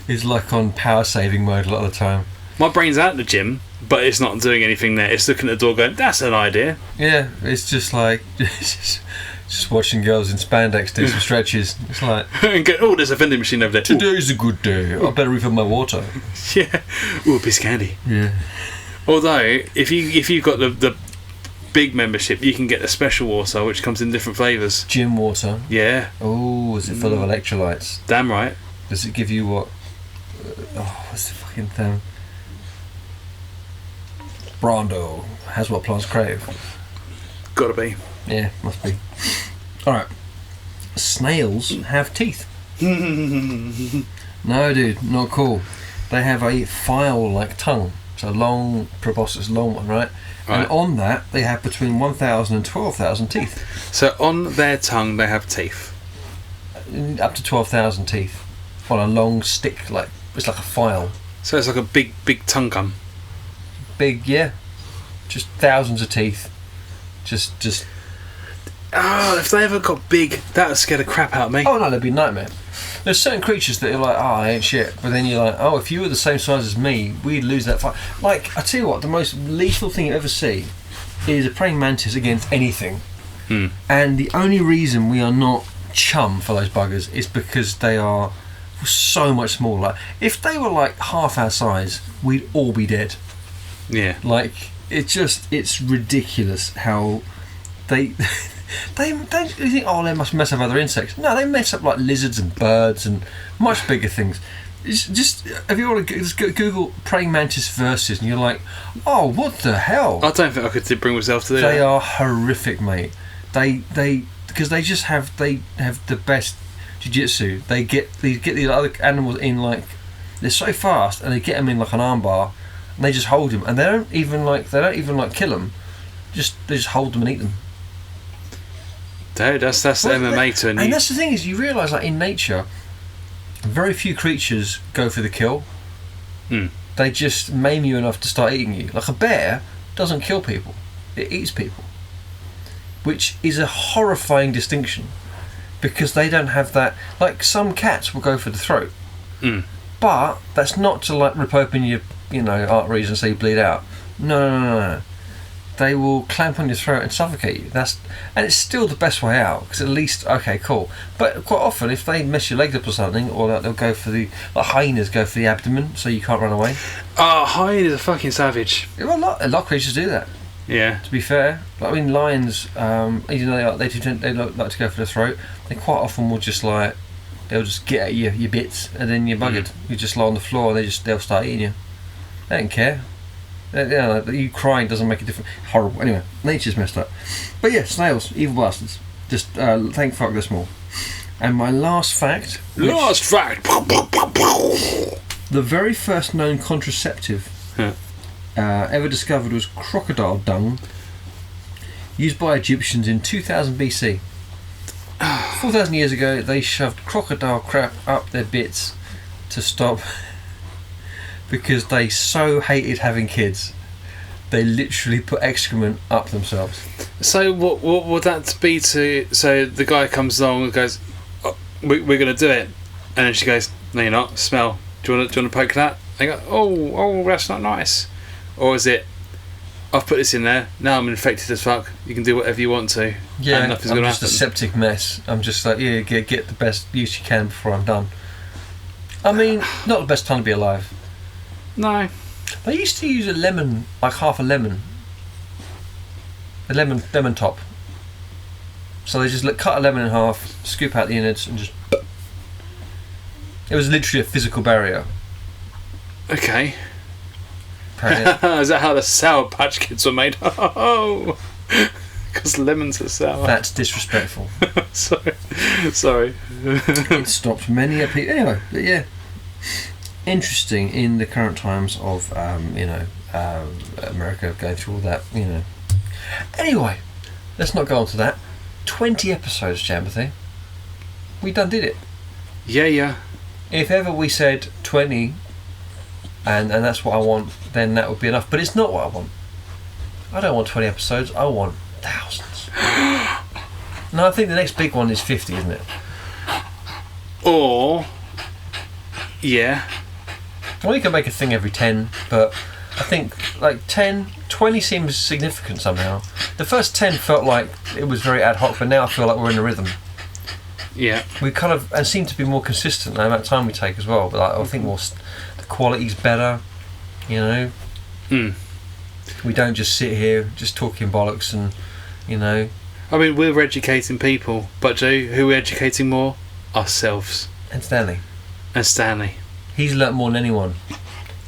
Speaker 1: is like on power saving mode a lot of the time.
Speaker 2: My brain's out the gym, but it's not doing anything there. It's looking at the door going, that's an idea.
Speaker 1: Yeah, it's just like just watching girls in spandex do some stretches. It's like
Speaker 2: and go, oh, there's a vending machine over there.
Speaker 1: Today's a good day. I better refill my water.
Speaker 2: Yeah. Ooh, a piece of candy.
Speaker 1: Yeah.
Speaker 2: Although, if you've got the big membership, you can get the special water, which comes in different flavours.
Speaker 1: Gym water.
Speaker 2: Yeah.
Speaker 1: Oh, is it full of electrolytes?
Speaker 2: Damn right.
Speaker 1: Does it give you what? What's the fucking thing? Brando has what plants crave.
Speaker 2: Gotta be.
Speaker 1: Yeah, must be. Alright. Snails have teeth. No, dude, not cool. They have a file-like tongue. It's a long, proboscis, long one, right? And on that, they have between 1,000 and 12,000 teeth.
Speaker 2: So on their tongue, they have teeth?
Speaker 1: Up to 12,000 teeth. On a long stick, it's like a file.
Speaker 2: So it's like a big tongue gum.
Speaker 1: Big, yeah. Just thousands of teeth. Just.
Speaker 2: Oh, if they ever got big, that would scare the crap out of me.
Speaker 1: Oh no, that'd be a nightmare. There's certain creatures that are like, oh, they ain't shit. But then you're like, oh, if you were the same size as me, we'd lose that fight. Like, I tell you what, the most lethal thing you ever see is a praying mantis against anything. And the only reason we are not chum for those buggers is because they are so much smaller. Like, if they were like half our size, we'd all be dead.
Speaker 2: Yeah.
Speaker 1: Like, it's ridiculous how they you think, oh, they must mess up other insects. No, they mess up like lizards and birds and much bigger things. It's just, if you want to just Google praying mantis versus, and you're like, oh, what the hell?
Speaker 2: I don't think I could bring myself to that.
Speaker 1: They are horrific, mate. They because they have the best jiu-jitsu. They get these other animals in, like, they're so fast, and they get them in like an armbar, and they just hold them, and they don't even kill them. They just hold them and eat them.
Speaker 2: Dude, that's MMA to a new.
Speaker 1: And that's the thing is, you realise, like, in nature, very few creatures go for the kill. They just maim you enough to start eating you. Like a bear doesn't kill people; it eats people, which is a horrifying distinction. because they don't have that. Like some cats will go for the throat, but that's not to like rip open your arteries and so you bleed out. No. They will clamp on your throat and suffocate you. And it's still the best way out, because at least, okay, cool. But quite often, if they mess your legs up or something, or they'll go for hyenas go for the abdomen, so you can't run away.
Speaker 2: Hyenas are fucking savage.
Speaker 1: Well, a lot of creatures do that.
Speaker 2: Yeah.
Speaker 1: To be fair, I mean, lions, even though they like to go for the throat, they quite often will just they'll just get at your bits, and then you're buggered. You just lie on the floor, and they'll start eating you. They don't care. You crying doesn't make a difference. Horrible. Anyway, nature's messed up. But yeah, snails, evil bastards. Just thank fuck they're small. And my last fact. The very first known contraceptive ever discovered was crocodile dung, used by Egyptians in 2000 BC. 4,000 years ago, they shoved crocodile crap up their bits to stop. Because they so hated having kids, they literally put excrement up themselves. So
Speaker 2: what would that be to? So the guy comes along and goes, we're going to do it, and then she goes, no, you're not. Smell. Do you want to poke that? They go, oh, that's not nice. Or is it? I've put this in there. Now I'm infected as fuck. You can do whatever you want to.
Speaker 1: Yeah,
Speaker 2: and nothing's
Speaker 1: I'm
Speaker 2: going to
Speaker 1: just
Speaker 2: happen.
Speaker 1: a septic mess. I'm just like, yeah, get the best use you can before I'm done. I mean, not the best time to be alive.
Speaker 2: No.
Speaker 1: They used to use a lemon, like half a lemon. A lemon top. So they just cut a lemon in half, scoop out the innards, and just. It was literally a physical barrier.
Speaker 2: Okay. Is that how the Sour Patch Kids were made? Oh, because lemons are sour.
Speaker 1: That's disrespectful.
Speaker 2: Sorry.
Speaker 1: It stopped many people. Anyway, but yeah. Interesting in the current times of America going through all that, Anyway, let's not go on to that. 20 episodes, Jambathy. We done did it.
Speaker 2: Yeah.
Speaker 1: If ever we said 20 and that's what I want, then that would be enough. But it's not what I want. I don't want 20 episodes, I want thousands. No, I think the next big one is 50, isn't it?
Speaker 2: Or yeah.
Speaker 1: Well, you can make a thing every 10, but I think 20 seems significant somehow. The first 10 felt like it was very ad hoc, but now I feel like we're in a rhythm.
Speaker 2: Yeah.
Speaker 1: We kind of and seem to be more consistent the amount of time we take as well. But I think the quality's better. We don't just sit here just talking bollocks and
Speaker 2: I mean, we're educating people, but who we're educating more? Ourselves.
Speaker 1: And Stanley. He's learnt more than anyone.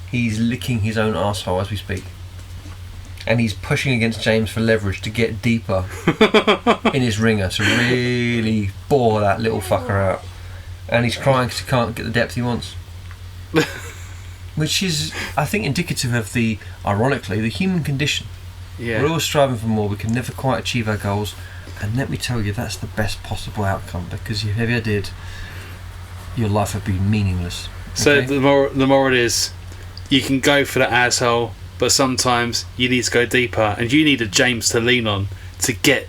Speaker 1: He's licking his own arsehole as we speak. And he's pushing against James for leverage to get deeper in his ringer to really bore that little fucker out. And he's crying because he can't get the depth he wants. Which is, I think, indicative of ironically, the human condition.
Speaker 2: Yeah.
Speaker 1: We're always striving for more. We can never quite achieve our goals. And let me tell you, that's the best possible outcome, because if you ever did, your life would be meaningless.
Speaker 2: So
Speaker 1: okay?
Speaker 2: the moral is, you can go for the asshole, but sometimes you need to go deeper, and you need a James to lean on to get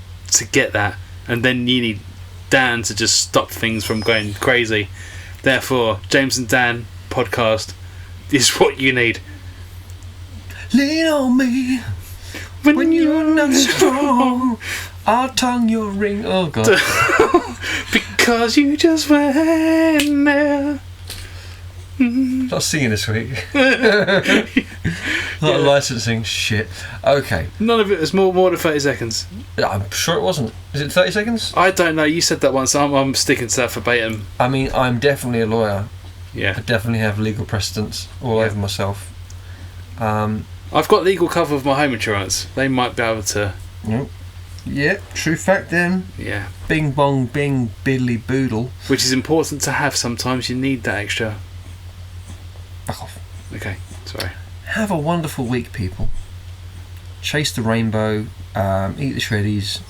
Speaker 2: that, and then you need Dan to just stop things from going crazy. Therefore, James and Dan podcast is what you need.
Speaker 1: Lean on me when you're not strong. I'll tongue your ring. Oh God.
Speaker 2: Because you just went there.
Speaker 1: Not singing this week. Not licensing shit. Okay.
Speaker 2: None of it was more than 30 seconds.
Speaker 1: I'm sure it wasn't. Is it 30 seconds?
Speaker 2: I don't know. You said that once. I'm sticking to that verbatim.
Speaker 1: I mean, I'm definitely a lawyer.
Speaker 2: Yeah.
Speaker 1: I definitely have legal precedents all over myself.
Speaker 2: I've got legal cover of my home insurance. They might be able to.
Speaker 1: Nope. Yeah, true fact then.
Speaker 2: Yeah.
Speaker 1: Bing bong bing biddly boodle.
Speaker 2: Which is important to have. Sometimes you need that extra.
Speaker 1: Back off.
Speaker 2: Okay, sorry.
Speaker 1: Have a wonderful week, people. Chase the rainbow, eat the shreddies,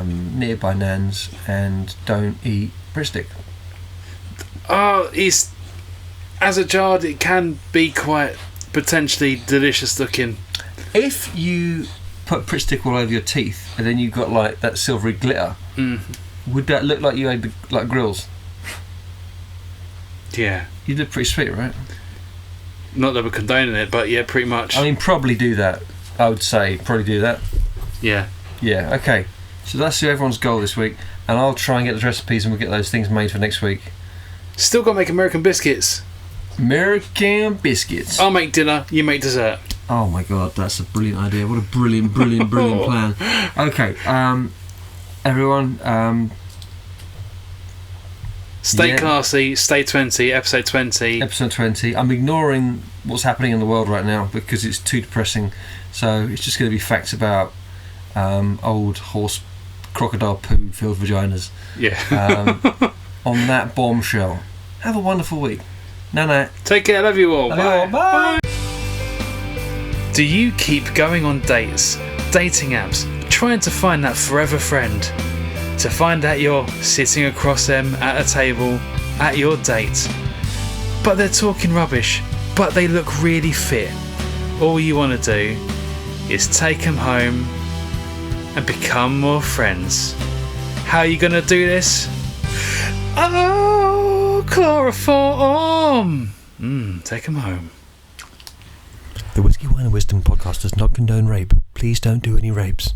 Speaker 1: knitted by nans, and don't eat breadstick.
Speaker 2: Oh, as a child, it can be quite potentially delicious looking.
Speaker 1: If you put Pritt stick all over your teeth and then you've got like that silvery glitter, would that look like you had like grills?
Speaker 2: Yeah.
Speaker 1: You look pretty sweet, right?
Speaker 2: Not that we're condoning it, but yeah, pretty much.
Speaker 1: I mean, probably do that. I would say probably do that.
Speaker 2: Yeah.
Speaker 1: Yeah. Okay. So that's everyone's goal this week, and I'll try and get the recipes, and we'll get those things made for next week.
Speaker 2: Still got to make American biscuits.
Speaker 1: American biscuits.
Speaker 2: I'll make dinner. You make dessert.
Speaker 1: Oh my god, that's a brilliant idea. What a brilliant plan. Okay. Everyone.
Speaker 2: Stay classy. Stay 20. Episode 20.
Speaker 1: Episode 20. I'm ignoring what's happening in the world right now because it's too depressing. So it's just going to be facts about old horse crocodile poo filled vaginas.
Speaker 2: Yeah.
Speaker 1: On that bombshell. Have a wonderful week. No.
Speaker 2: Take care. Love you all.
Speaker 1: Bye. Bye.
Speaker 2: Do you keep going on dates, dating apps, trying to find that forever friend? To find out you're sitting across them at a table at your date, but they're talking rubbish, but they look really fit. All you want to do is take them home and become more friends. How are you going to do this? Oh, chloroform! Take them home.
Speaker 1: The Whiskey, Wine and Wisdom podcast does not condone rape. Please don't do any rapes.